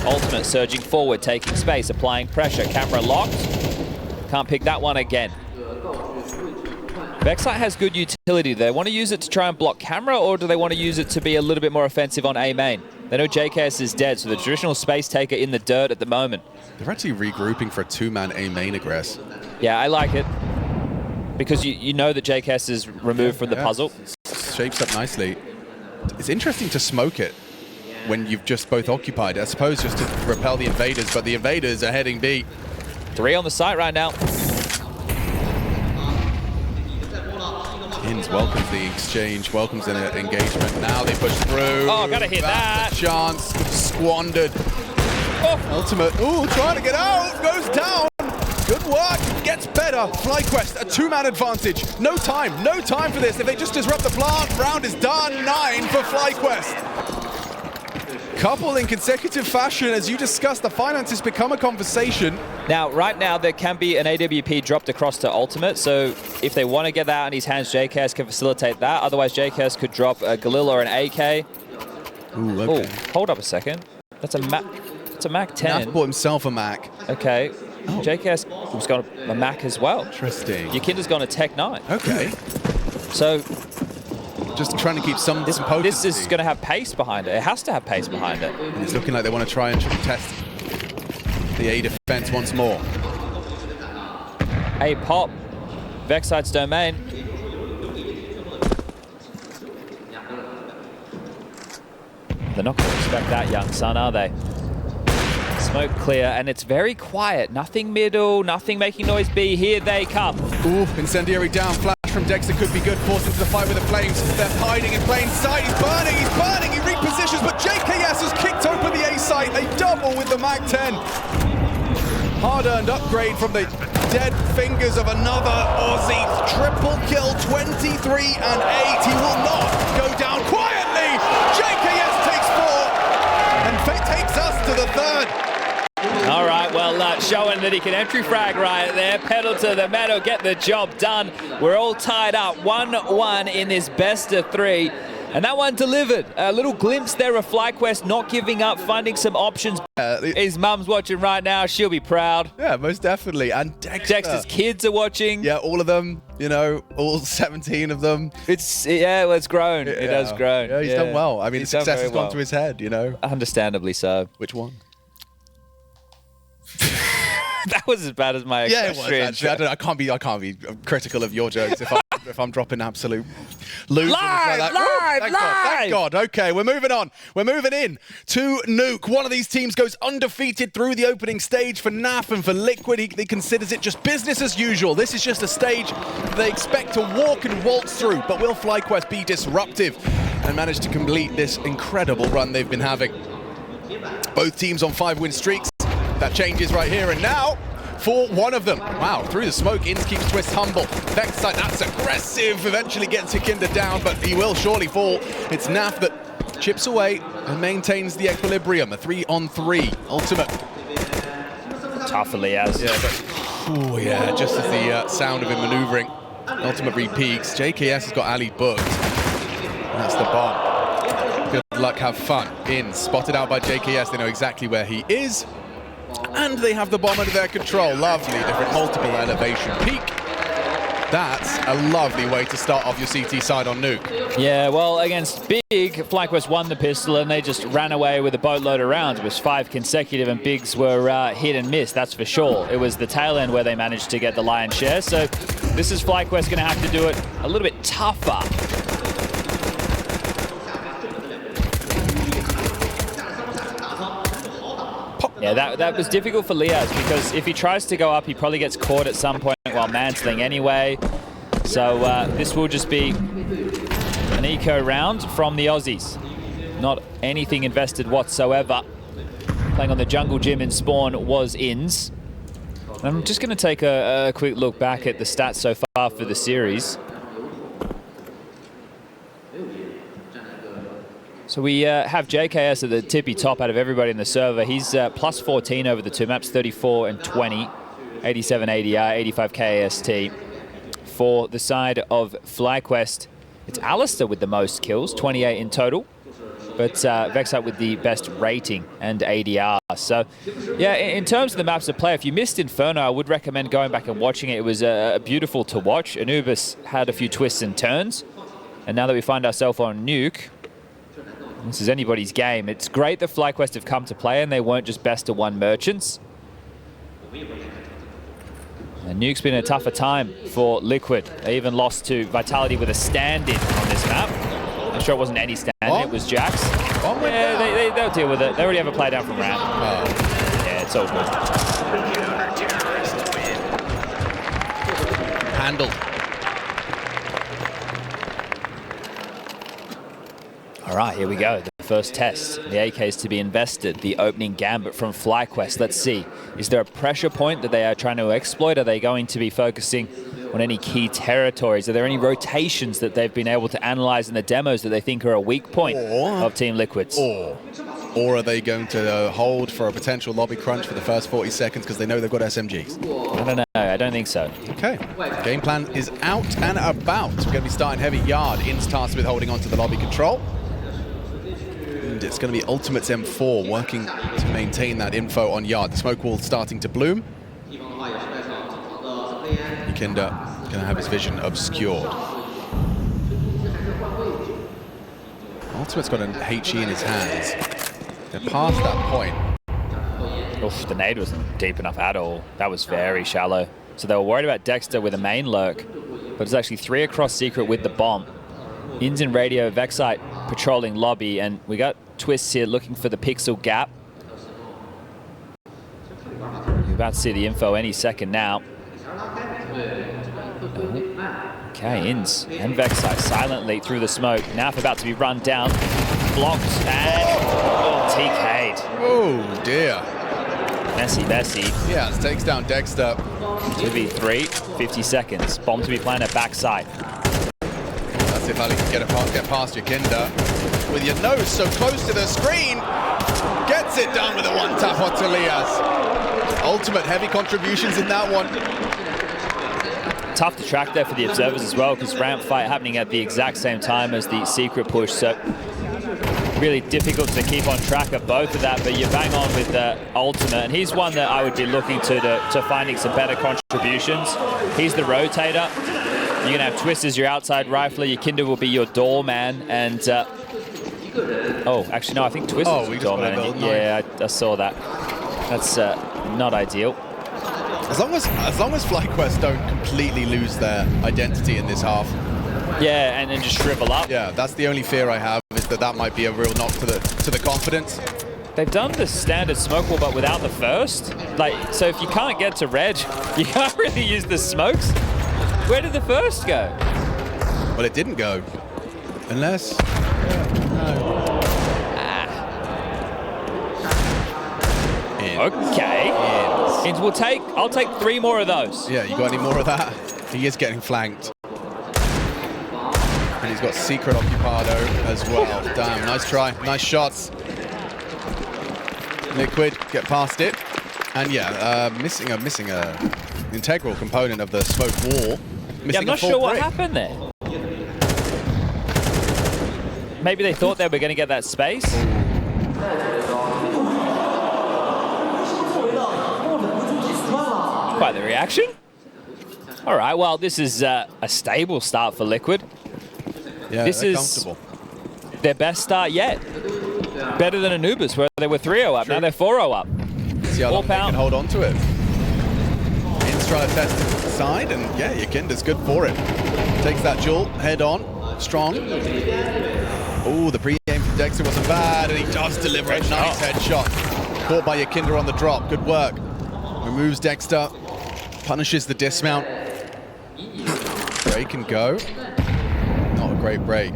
Ultimate surging forward, taking space, applying pressure. Camera locked. Can't pick that one again. Vexite has good utility. Do they want to use it to try and block camera, or do they want to use it to be a little bit more offensive on A main? They know JKS is dead, so the traditional space taker in the dirt at the moment. They're actually regrouping for a 2-man A main aggress. Yeah, I like it. Because you know that JKS is removed from the puzzle. Shapes up nicely. It's interesting to smoke it when you've just both occupied. I suppose just to repel the invaders, but the invaders are heading B. 3 on the site right now. Inns welcomes the exchange, welcomes an engagement. Now they push through. Oh, gotta hit that. That's a chance squandered. Oh. Ultimate, trying to get out, goes down. Good work, gets better. FlyQuest, a 2-man advantage. No time for this. If they just disrupt the plant, round is done. 9 for FlyQuest. Couple in consecutive fashion. As you discussed, the finances become a conversation. Now, right now, there can be an AWP dropped across to Ultimate, so if they want to get that out in his hands, JKS can facilitate that. Otherwise, JKS could drop a Galil or an AK. Ooh, okay. Ooh, hold up a second. That's a Mac 10. Naf bought himself a Mac. Okay. Oh. JKS has got a Mac as well. Interesting. Yakinda's got a Tech 9. Okay. So just trying to keep some this is going to have pace behind it. It has to have pace behind it. And it's looking like they want to try and test the A defense once more. A pop. Vexite's domain. They're not going to expect that, young son, are they? Smoke clear, and it's very quiet. Nothing middle, nothing making noise B. Here they come. Ooh, incendiary down. Flash from Dexter could be good. Forced into the fight with the flames. They're hiding in plain sight. He's burning. He repositions, but JKS has kicked open the A site. A double with the Mac 10. Hard-earned upgrade from the dead fingers of another Aussie. Triple kill, 23 and 8. He will not go down quietly. JKS takes 4 and takes us to the 3rd. All right, well, showing that he can entry frag right there. Pedal to the metal, get the job done. We're all tied up 1-1 in this best of 3. And that one delivered. A little glimpse there of FlyQuest not giving up, finding some options. His mum's watching right now. She'll be proud. Yeah, most definitely. And Dexter's kids are watching. Yeah, all of them, all 17 of them. It's grown. It has grown. Yeah, he's done well. I mean, the success has gone to his head, Understandably so. Which one? That was as bad as my it was, actually. I can't be critical of your jokes if I'm dropping absolute losers like that. Thank God. Okay, we're moving on. We're moving in to Nuke. One of these teams goes undefeated through the opening stage for NAF and for Liquid. He considers it just business as usual. This is just a stage they expect to walk and waltz through. But will FlyQuest be disruptive and manage to complete this incredible run they've been having? Both teams on 5-win streaks. That changes right here and now for one of them. Wow, through the smoke, Inns keeps Twist humble. Vexite, that's aggressive, eventually gets Yakinda down, but he will surely fall. It's Naf that chips away and maintains the equilibrium. A 3-on-3 ultimate. Tough for Liaz. Yeah, just as the sound of him maneuvering, ultimate re-peaks. JKS has got Ali booked. That's the bomb. Good luck, have fun. Inns, spotted out by JKS, they know exactly where he is. And they have the bomb under their control. Lovely, different multiple elevation peak. That's a lovely way to start off your CT side on Nuke. Yeah, well, against Big, FlyQuest won the pistol and they just ran away with a boatload of rounds. It was 5 consecutive and Bigs were hit and miss, that's for sure. It was the tail end where they managed to get the lion's share. So this is FlyQuest going to have to do it a little bit tougher. Yeah, that was difficult for Liaz because if he tries to go up, he probably gets caught at some point while mantling anyway. So this will just be an eco round from the Aussies. Not anything invested whatsoever. Playing on the jungle gym in spawn was Inns. I'm just going to take a quick look back at the stats so far for the series. So we have JKS at the tippy top out of everybody in the server. He's plus 14 over the two maps, 34 and 20, 87 ADR, 85 KAST. For the side of FlyQuest, it's Alistair with the most kills, 28 in total. But Vexite with the best rating and ADR. So, yeah, in terms of the maps to play, if you missed Inferno, I would recommend going back and watching it. It was beautiful to watch. Anubis had a few twists and turns. And now that we find ourselves on Nuke, this is anybody's game. It's great that FlyQuest have come to play and they weren't just best-of-1 merchants. And Nuke's been a tougher time for Liquid. They even lost to Vitality with a stand-in on this map. I'm sure it wasn't any stand-in, it was Jax. Yeah, they'll deal with it. They already have a play down from Ram. Yeah, it's all good. Handled. All right, here we go. The first test. The AK is to be invested. The opening gambit from FlyQuest. Let's see. Is there a pressure point that they are trying to exploit? Are they going to be focusing on any key territories? Are there any rotations that they've been able to analyze in the demos that they think are a weak point of Team Liquid's? Or are they going to hold for a potential lobby crunch for the first 40 seconds because they know they've got SMGs? I don't know. I don't think so. Okay. Game plan is out and about. We're going to be starting heavy yard. In's tasked with holding on to the lobby control. And it's going to be Ultimate's M4 working to maintain that info on yard. The smoke wall starting to bloom. Yukinda going to have his vision obscured. Ultimate's got an HE in his hands. They're past that point. Oof, the nade wasn't deep enough at all. That was very shallow. So they were worried about Dexter with a main lurk, but it's actually 3 across secret with the bomb. Ins in radio, Vexite patrolling lobby, and we got Twists here looking for the pixel gap. You're about to see the info any second now. Okay, Ins and Vexite silently through the smoke. Now about to be run down, blocked, and TK'd. Oh dear. Messy. Yeah, it takes down Dexter. 2v3, 50 seconds. Bomb to be planted at backside. That's if Ali can get past Yukinda. With your nose so close to the screen. Gets it done with a one-tap on Talias. Ultimate heavy contributions in that one. Tough to track there for the observers as well, because ramp fight happening at the exact same time as the secret push, so really difficult to keep on track of both of that, but you bang on with Ultimate, and he's one that I would be looking to finding some better contributions. He's the rotator. You're gonna have Twist as your outside rifler, Yukinda will be your doorman, and oh, actually no, I think Twist is your doorman. Yeah, I saw that. That's not ideal. As long as FlyQuest don't completely lose their identity in this half. Yeah, and then just shrivel up. Yeah, that's the only fear I have, is that might be a real knock to the confidence. They've done the standard smoke wall, but without the first. Like, so if you can't get to red, you can't really use the smokes. Where did the first go? Well, it didn't go. Unless... no. Okay. I'll take 3 more of those. Yeah, you got any more of that? He is getting flanked. And he's got secret occupado as well. Damn, nice try, nice shots. Liquid get past it, and yeah, missing a integral component of the smoke wall. Yeah, I'm not sure what happened there. Maybe they thought they were going to get that space. Quite the reaction. All right, well, this is a stable start for Liquid. Yeah, this is their best start yet. Better than Anubis, where they were 3-0 up. True. Now they're 4-0 up. See how long they can hold on to it. In's trying to test the side, and yeah, Yukinda's good for it. Takes that jolt head on, strong. Oh, the pre-game from Dexter wasn't bad, and he does deliver a nice headshot. Caught by Yukinda on the drop. Good work. Removes Dexter, punishes the dismount. Break and go. Not a great break.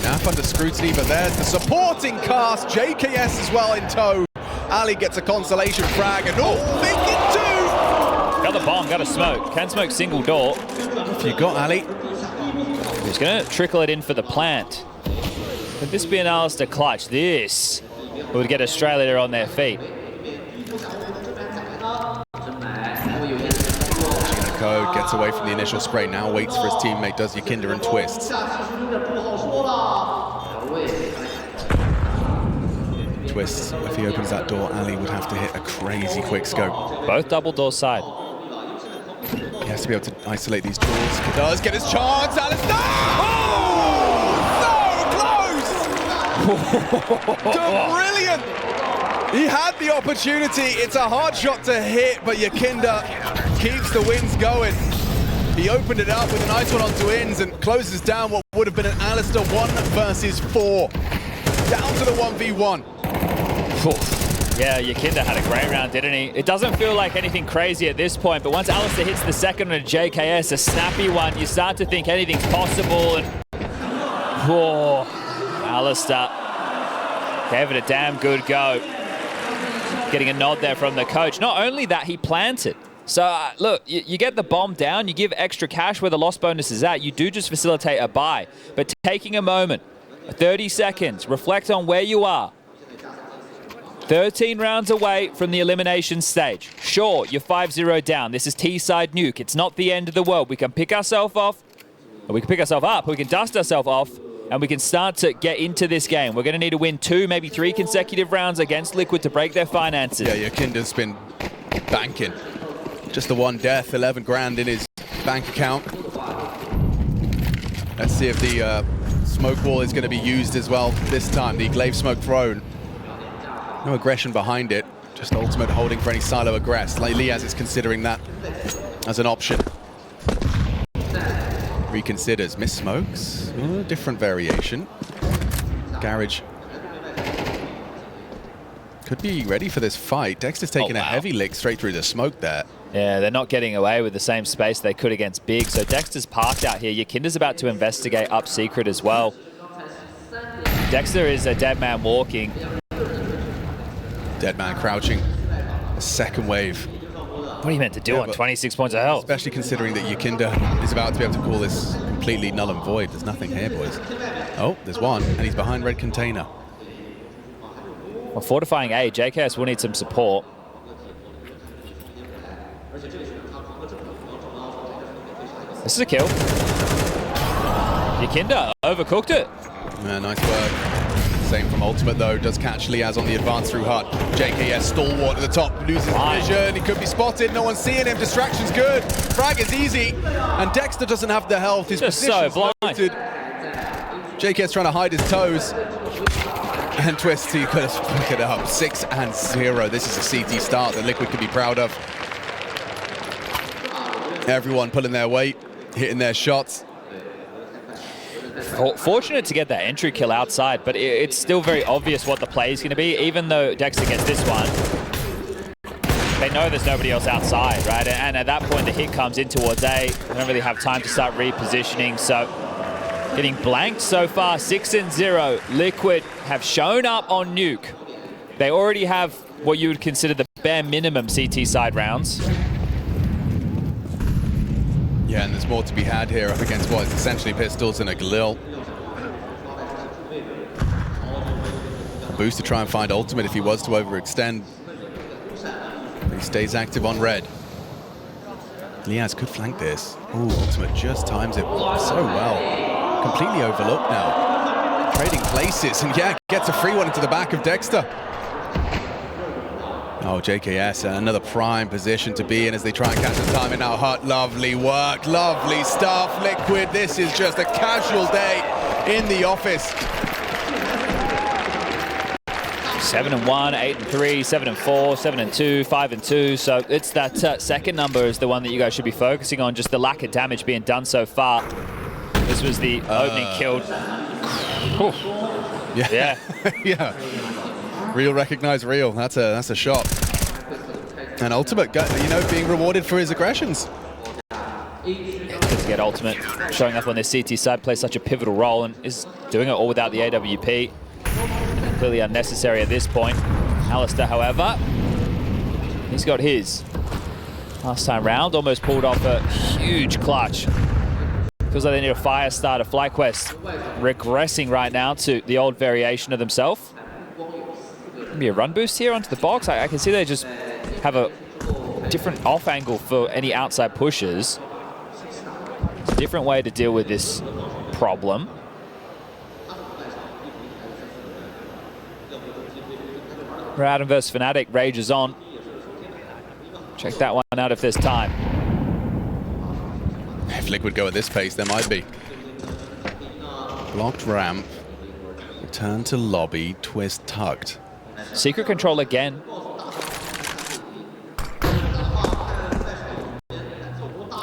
Naf under scrutiny, but there's the supporting cast. JKS as well in tow. Ali gets a consolation frag, and make it 2! Got the bomb, got a smoke. Can smoke single door. If you got Ali. He's gonna trickle it in for the plant. Could this be an Alistair clutch? This would get Australia on their feet. Code gets away from the initial spray, now waits for his teammate, does Yakinda and twists. Twists, if he opens that door, Ali would have to hit a crazy quick scope. Both double door side. He has to be able to isolate these tools. He does get his chance, Alistair! Oh! So close! Brilliant! He had the opportunity. It's a hard shot to hit, but Yakinda keeps the wins going. He opened it up with a nice one onto ins and closes down what would have been an Alistair 1 versus 4. Down to the 1v1. Yeah, Yakinda had a great round, didn't he? It doesn't feel like anything crazy at this point, but once Alistair hits the second on a JKS, a snappy one, you start to think anything's possible. And whoa, Alistair gave it a damn good go. Getting a nod there from the coach. Not only that, he planted. So look, you get the bomb down, you give extra cash where the loss bonus is at, you do just facilitate a buy. But taking a moment, 30 seconds, reflect on where you are. 13 rounds away from the elimination stage. Sure, you're 5-0 down. This is T-side Nuke. It's not the end of the world. We can pick ourselves off, or we can pick ourselves up, we can dust ourselves off, and we can start to get into this game. We're going to need to win 2, maybe 3 consecutive rounds against Liquid to break their finances. Yeah, Yakinda's been banking. Just the one death, 11 grand in his bank account. Let's see if the smoke wall is going to be used as well this time. The glaive smoke thrown. No aggression behind it. Just ultimate holding for any silo aggress. Like Liaz is considering that as an option. Reconsiders. Miss smokes. Different variation. Garage could be ready for this fight. Dexter's taking a heavy lick straight through the smoke there. Yeah, they're not getting away with the same space they could against Big. So Dexter's parked out here. Yakinda's about to investigate up secret as well. Dexter is a dead man walking. Dead man crouching. A second wave. What are you meant to do on 26 points of health? Especially considering that Yakinda is about to be able to call this completely null and void. There's nothing here, boys. Oh, there's one, and he's behind red container. Well, fortifying A, JKS will need some support. This is a kill. Yakinda overcooked it. Yeah, nice work. Same from Ultimate though, does catch Liaz on the advance through HUD. JKS stalwart at the top, loses vision, he could be spotted, no one's seeing him, distraction's good. Frag is easy, and Dexter doesn't have the health, his position's loaded. JKS trying to hide his toes. And Twist, he could have picked it up, 6-0. This is a CT start that Liquid could be proud of. Everyone pulling their weight, hitting their shots. Fortunate to get that entry kill outside, but it's still very obvious what the play is going to be. Even though Dexter gets this one, they know there's nobody else outside, right? And at that point, the hit comes in towards A. They don't really have time to start repositioning, so getting blanked so far, 6-0. Liquid have shown up on Nuke. They already have what you would consider the bare minimum CT side rounds. Yeah, and there's more to be had here up against what is essentially pistols and a Galil. A boost to try and find Ultimate if he was to overextend. But he stays active on red. Liaz could flank this. Ooh, Ultimate just times it so well. Completely overlooked now. Trading places, and yeah, gets a free one into the back of Dexter. Oh, JKS, another prime position to be in as they try and catch the timing now. HUD, lovely work, lovely stuff. Liquid, this is just a casual day in the office. 7-1, 8-3, 7-4, 7-2, 5-2. So it's that second number is the one that you guys should be focusing on, just the lack of damage being done so far. This was the opening kill. Yeah. Yeah. Real recognize real. That's a shot. And Ultimate, you know, being rewarded for his aggressions. Good to get Ultimate showing up on this CT side, plays such a pivotal role and is doing it all without the AWP. Clearly unnecessary at this point. Alistair, however, he's got his. Last time round, almost pulled off a huge clutch Feels like they need a fire starter. FlyQuest regressing right now to the old variation of themselves. Maybe a run boost here onto the box. I can see they just have a different off angle for any outside pushes. It's a different way to deal with this problem. Rowden versus Fnatic rages on. Check that one out if there's time. If Liquid go at this pace, there might be. Blocked ramp. Return to lobby. Twist tucked. Secret control again.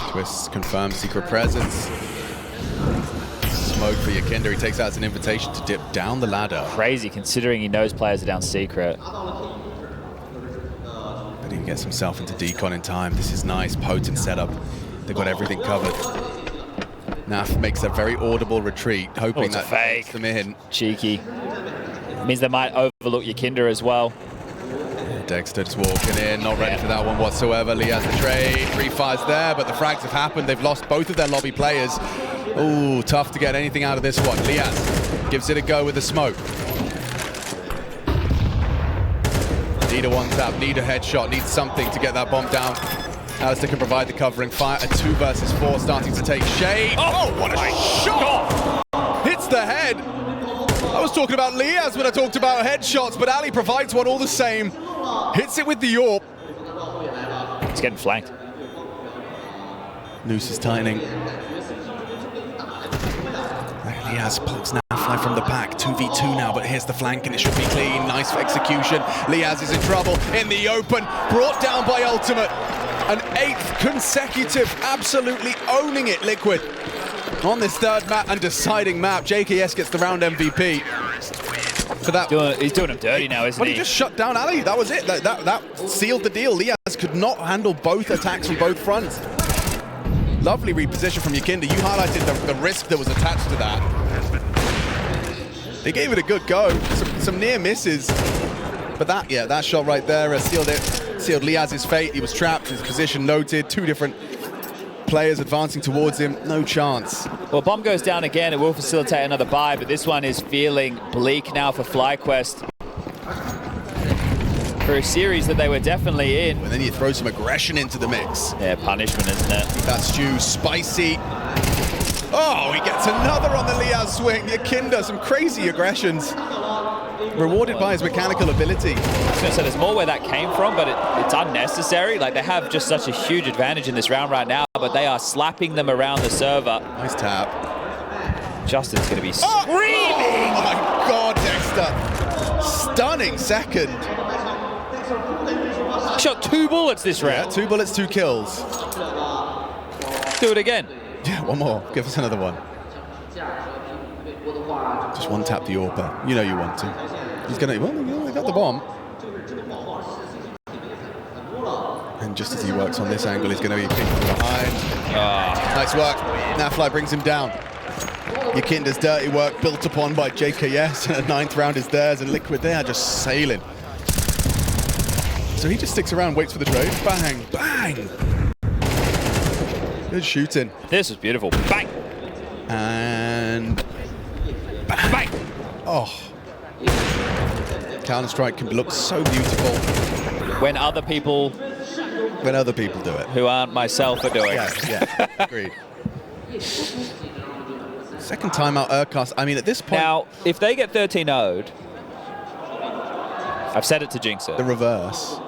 Twist confirms secret presence. Smoke for Yakinda. He takes that as an invitation to dip down the ladder. Crazy considering he knows players are down secret. But he gets himself into decon in time. This is nice, potent setup. They've got everything covered. Naf makes a very audible retreat, hoping that fake. Takes them in. Cheeky. Means they might overlook Yakinda as well. Dexter just walking in, not ready for that one whatsoever. Lee has the trade, 3 fires there, but the frags have happened. They've lost both of their lobby players. Ooh, tough to get anything out of this one. Liaz gives it a go with the smoke. Need a one tap, need a headshot, need something to get that bomb down. Alistair can provide the covering fire. A 2 versus 4 starting to take shape. Oh, what a shot! Hits the head. I was talking about Liaz when I talked about headshots, but Ali provides one all the same. Hits it with the AWP. It's getting flanked. Noose is tightening. Liaz pokes Nafly from the back. 2v2 now, but here's the flank and it should be clean. Nice execution. Liaz is in trouble in the open. Brought down by Ultimate. An 8th consecutive, absolutely owning it, Liquid. On this 3rd map and deciding map, JKS gets the round MVP. For that, he's doing him dirty now, isn't he? But he just shut down Ali. That was it. That sealed the deal. Liaz could not handle both attacks from both fronts. Lovely reposition from Yakinda. You highlighted the risk that was attached to that. They gave it a good go. Some near misses. But that shot right there sealed it. Sealed Liaz's fate. He was trapped. His position noted. 2 different players advancing towards him. No chance. Well, bomb goes down again. It will facilitate another buy, but this one is feeling bleak now for FlyQuest. For a series that they were definitely in. And then you throw some aggression into the mix. Yeah, punishment, isn't it? That stew spicy. Oh, he gets another on the Liaz swing. Yakinda, some crazy aggressions. Rewarded by his mechanical ability. I was going to say there's more where that came from, but it's unnecessary. Like, they have just such a huge advantage in this round right now, but they are slapping them around the server. Nice tap. Justin's going to be screaming. Oh my God, Dexter. Stunning second. Shot 2 bullets this round. Yeah, 2 bullets, 2 kills. Do it again. Yeah, one more. Give us another one. Just one tap the AWPer. You know you want to. He's gonna, well, he got the bomb. And just as he works on this angle, he's gonna be kicked from behind. Nice work. Nafly brings him down. Yakinda's dirty work built upon by JKS, and a 9th round is theirs, and Liquid, they are just sailing. So he just sticks around, waits for the trade. Bang, bang. Good shooting. This was beautiful. Bang. And bang. Bang. Oh. Counter-Strike can look so beautiful. When other people do it. who aren't myself are doing it. Yeah, agreed. Second timeout Urcast. I mean, at this point... Now, if they get 13-0'd, I've said it to jinx it. The reverse.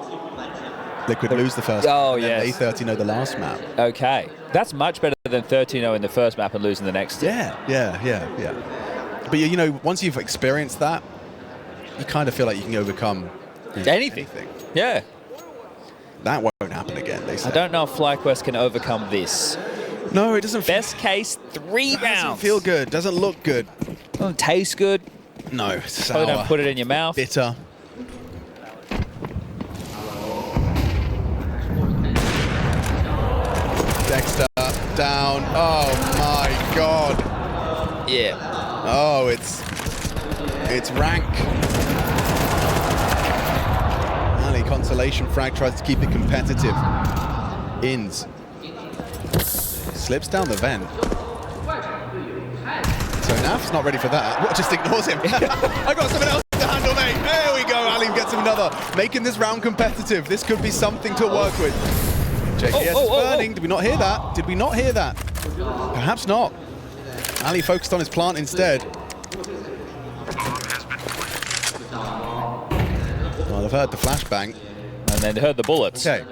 Liquid lose the first map, and then they 13-0 the last map. Okay. That's much better than 13-0 in the first map and losing the next two. Yeah. But you know, once you've experienced that, you kind of feel like you can overcome anything. Yeah. That won't happen again, they say. I don't know if FlyQuest can overcome this. No, it doesn't. Best case, 3 rounds. Doesn't feel good. Doesn't look good. Doesn't taste good. No, it's sour. Probably don't put it in your mouth. Bitter. Dexter down. Oh my God. Yeah. Oh, it's rank. Ali, consolation frag tries to keep it competitive. Ins. Slips down the vent. So Naf's not ready for that. What, just ignores him? I got something else to handle, mate. There we go. Ali gets him another. Making this round competitive. This could be something to work with. JKS is burning. Did we not hear that? Did we not hear that? Perhaps not. Ali focused on his plant instead. Well, they've heard the flashbang. And then heard the bullets. Okay.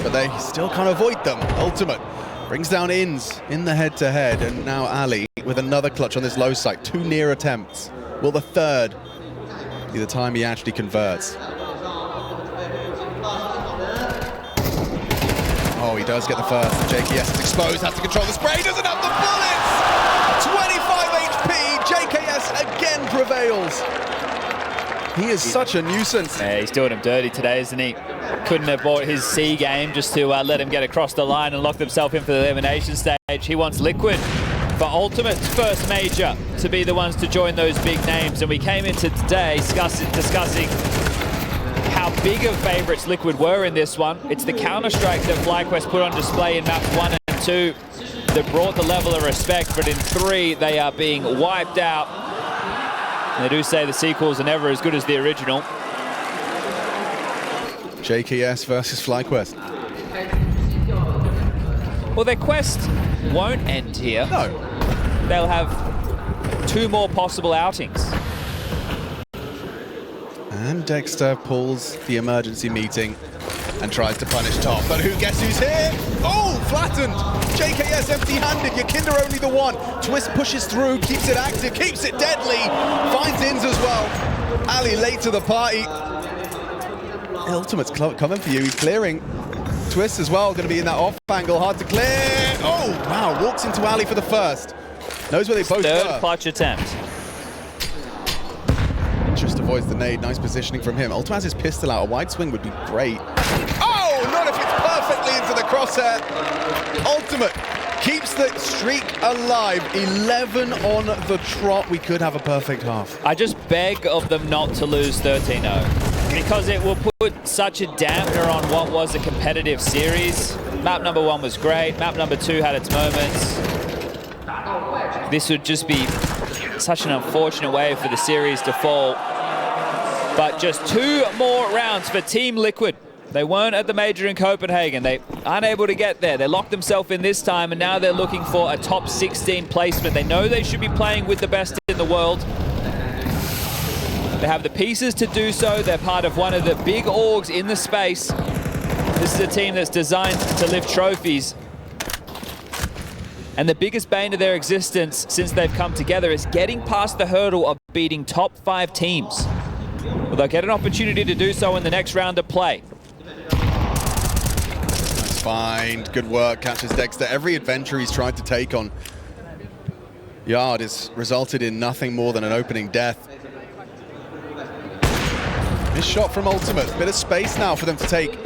But they still can't avoid them. Ultimate brings down Ins in the head-to-head, and now Ali with another clutch on this low site. 2 near attempts. Will the third be the time he actually converts? Oh, he does get the first. JKS is exposed, has to control the spray, doesn't have the bullets! 25 HP, JKS again prevails. He is such a nuisance. Yeah, he's doing him dirty today, isn't he? Couldn't have bought his C game just to let him get across the line and lock themselves in for the elimination stage. He wants Liquid for Ultimate's first major to be the ones to join those big names. And we came into today discussing how big of favourites Liquid were in this one. It's the Counter-Strike that FlyQuest put on display in maps 1 and 2 that brought the level of respect, but in 3 they are being wiped out. And they do say the sequels are never as good as the original. JKS versus FlyQuest. Well, their quest won't end here. No. They'll have 2 more possible outings. And Dexter pulls the emergency meeting and tries to punish Top. But guess who's here? Oh, flattened! JKS empty-handed, Yakinda only the one. Twist pushes through, keeps it active, keeps it deadly. Finds Ins as well. Ali late to the party. Ultimate's coming for you, he's clearing. Twist as well, going to be in that off angle, hard to clear. Oh, wow, walks into Ali for the first. Knows where they both were. Third clutch attempt. Just avoids the nade, nice positioning from him. Ultimate has his pistol out, a wide swing would be great. Oh, not if it's perfectly into the crosshair. Ultimate keeps the streak alive, 11 on the trot. We could have a perfect half. I just beg of them not to lose 13-0 because it will put such a dampener on what was a competitive series. Map number 1 was great, map number 2 had its moments. This would just be such an unfortunate way for the series to fall. But just 2 more rounds for Team Liquid. They weren't at the major in Copenhagen. They unable to get there. They locked themselves in this time, and now they're looking for a top 16 placement. They know they should be playing with the best in the world. They have the pieces to do so. They're part of one of the big orgs in the space. This is a team that's designed to lift trophies. And the biggest bane of their existence since they've come together is getting past the hurdle of beating top 5 teams. Well, they'll get an opportunity to do so in the next round of play. Nice find, good work, catches Dexter. Every adventure he's tried to take on Yard has resulted in nothing more than an opening death. This shot from Ultimate, bit of space now for them to take,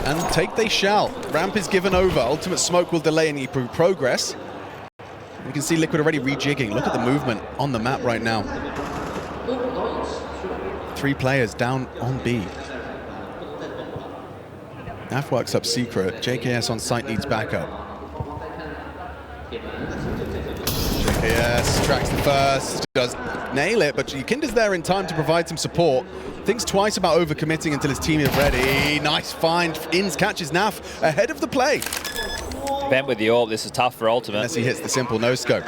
and take they shall. Ramp is given over, Ultimate smoke will delay any progress. You can see Liquid already rejigging. Look at the movement on the map right now. 3 players down on B. Naf works up secret. JKS on site needs backup. JKS tracks the first, does nail it, but Yakinda's there in time to provide some support. Thinks twice about overcommitting until his team is ready. Nice find. Ins catches Naf ahead of the play. Bent with the AWP, this is tough for Ultimate. Unless he hits the simple no-scope.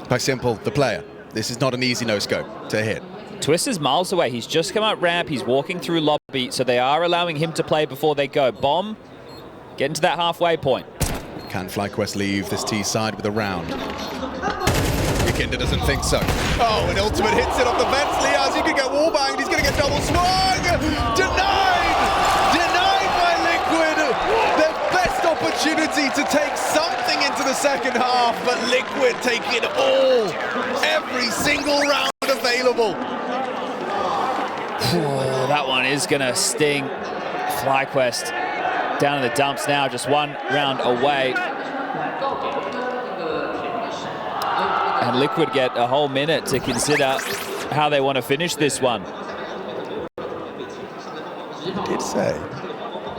By simple, the player. This is not an easy no-scope to hit. Twist is miles away. He's just come up ramp. He's walking through lobby, so they are allowing him to play before they go. Bomb, getting to that halfway point. Can FlyQuest leave this T side with a round? Yakinda doesn't think so. Oh, and Ultimate hits it off the vents. Liaz, he could get wallbanged. He's going to get double swung. Denied! Denied by Liquid. Their best opportunity to take something into the second half, but Liquid take it all. Every single round available. That one is going to sting. FlyQuest down in the dumps now, just 1 round away. And Liquid get a whole minute to consider how they want to finish this one. I did say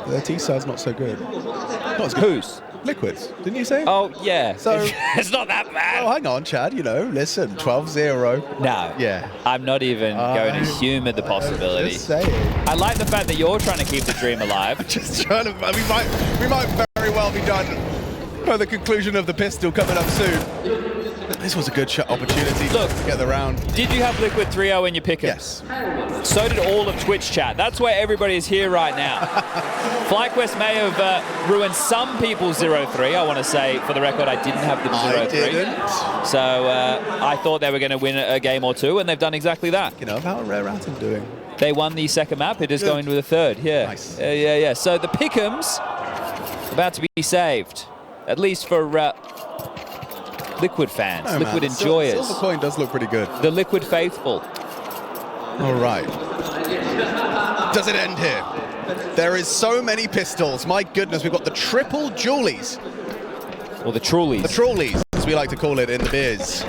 Their T-side's not so good. Not as good. Whose? Liquid's, didn't you say? Oh, yeah. So- it's not that bad. Oh, hang on, Chad, you know, listen, 12-0. No. Yeah. I'm not even going to humor the possibility. Just saying. I like the fact that you're trying to keep the dream alive. Just trying to, we might very well be done by the conclusion of the pistol coming up soon. This was a good shot opportunity Look, to get the round. Did you have Liquid 3-0 in your pick? Yes. So did all of Twitch chat. That's where everybody is here right now. FlyQuest may have ruined some people's 0-3. I want to say, for the record, I didn't have them 0-3. I didn't. So I thought they were going to win a game or two, and they've done exactly that. You know, how are Rare Atom doing? They won the second map. It is going to the third. Yeah. Nice. Yeah. So the Pick'ems about to be saved, at least for Liquid fans, Oh, Liquid man. enjoyers, Silver coin does look pretty good. the Liquid faithful. All right. Does it end here? There is so many pistols. My goodness, we've got the triple Julies. Or the Trullies. The Trawlies, as we like to call it in the biz.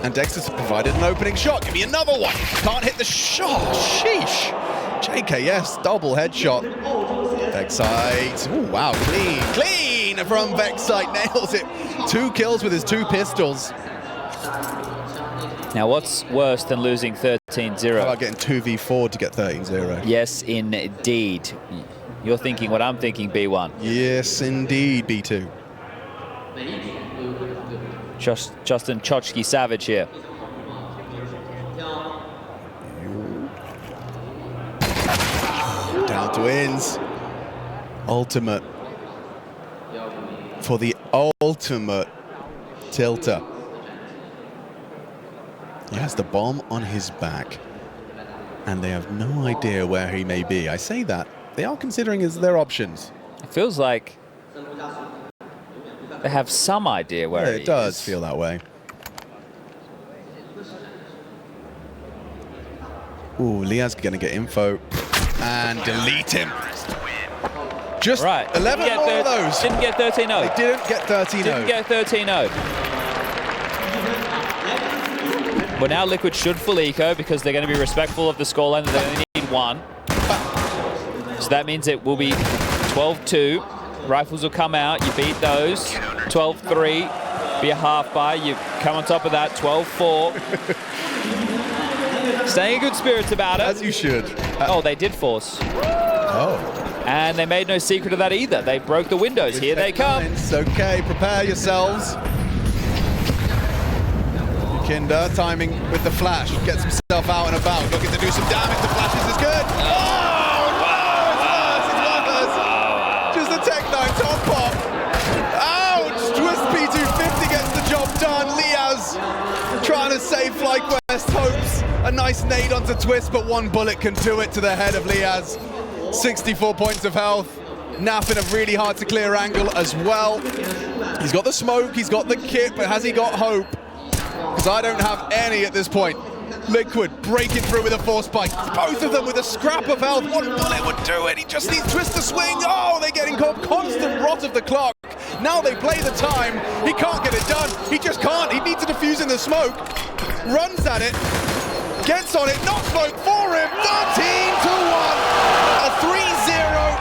And Dexter's provided an opening shot. Give me another one. Can't hit the shot. Sheesh. JKS, double headshot. Vexite. Ooh, wow, clean from Vexite. Nails it. 2 kills with his 2 pistols. Now, what's worse than losing 13-0? How about getting 2v4 to get 13-0? Yes, indeed. You're thinking what I'm thinking, B1. Yes, indeed, B2. Justin Chochki Savage here. Down to wins. Ultimate. For the ultimate tilter. He has the bomb on his back. And they have no idea where he may be. I say that. They are considering as their options. It feels like they have some idea where he is. It does feel that way. Ooh, Liaz going to get info and delete him. Just Right. 11 more of those. Didn't get 13-0. They didn't get 13-0. Didn't get 13-0. Well, now Liquid should full eco because they're going to be respectful of the scoreline. They only need 1. So that means it will be 12-2. Rifles will come out. You beat those. 12-3. Be a half bar. You come on top of that. 12-4. Staying in good spirits about it. As you should. Oh, they did force. Oh. And they made no secret of that either. They broke the windows. Here they come. It's okay. Prepare yourselves. Kinder timing with the flash. Gets himself out and about. Looking to do some damage. The flashes is good. Oh, wow. It's worse. Just a Tech 9 top pop. Ouch. Twist P250 gets the job done. Liaz trying to save FlyQuest hopes. A nice nade onto Twist, but 1 bullet can do it to the head of Liaz. 64 points of health. Naf in a really hard to clear angle as well. He's got the smoke, he's got the kit, but has he got hope? Because I don't have any at this point. Liquid breaking through with a force spike. Both of them with a scrap of health. 1 bullet would do it. He just needs Twist to swing. Oh, they're getting caught. Constant rot of the clock. Now they play the time. He can't get it done. He just can't. He needs to defuse in the smoke. Runs at it. Gets on it. Not smoke for him. 13-1. A 3-0.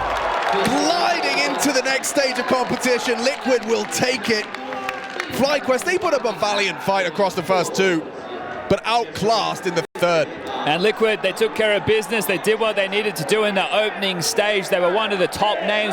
Gliding into the next stage of competition. Liquid will take it. FlyQuest, they put up a valiant fight across the first 2, but outclassed in the third. And Liquid, they took care of business. They did what they needed to do in the opening stage. They were one of the top names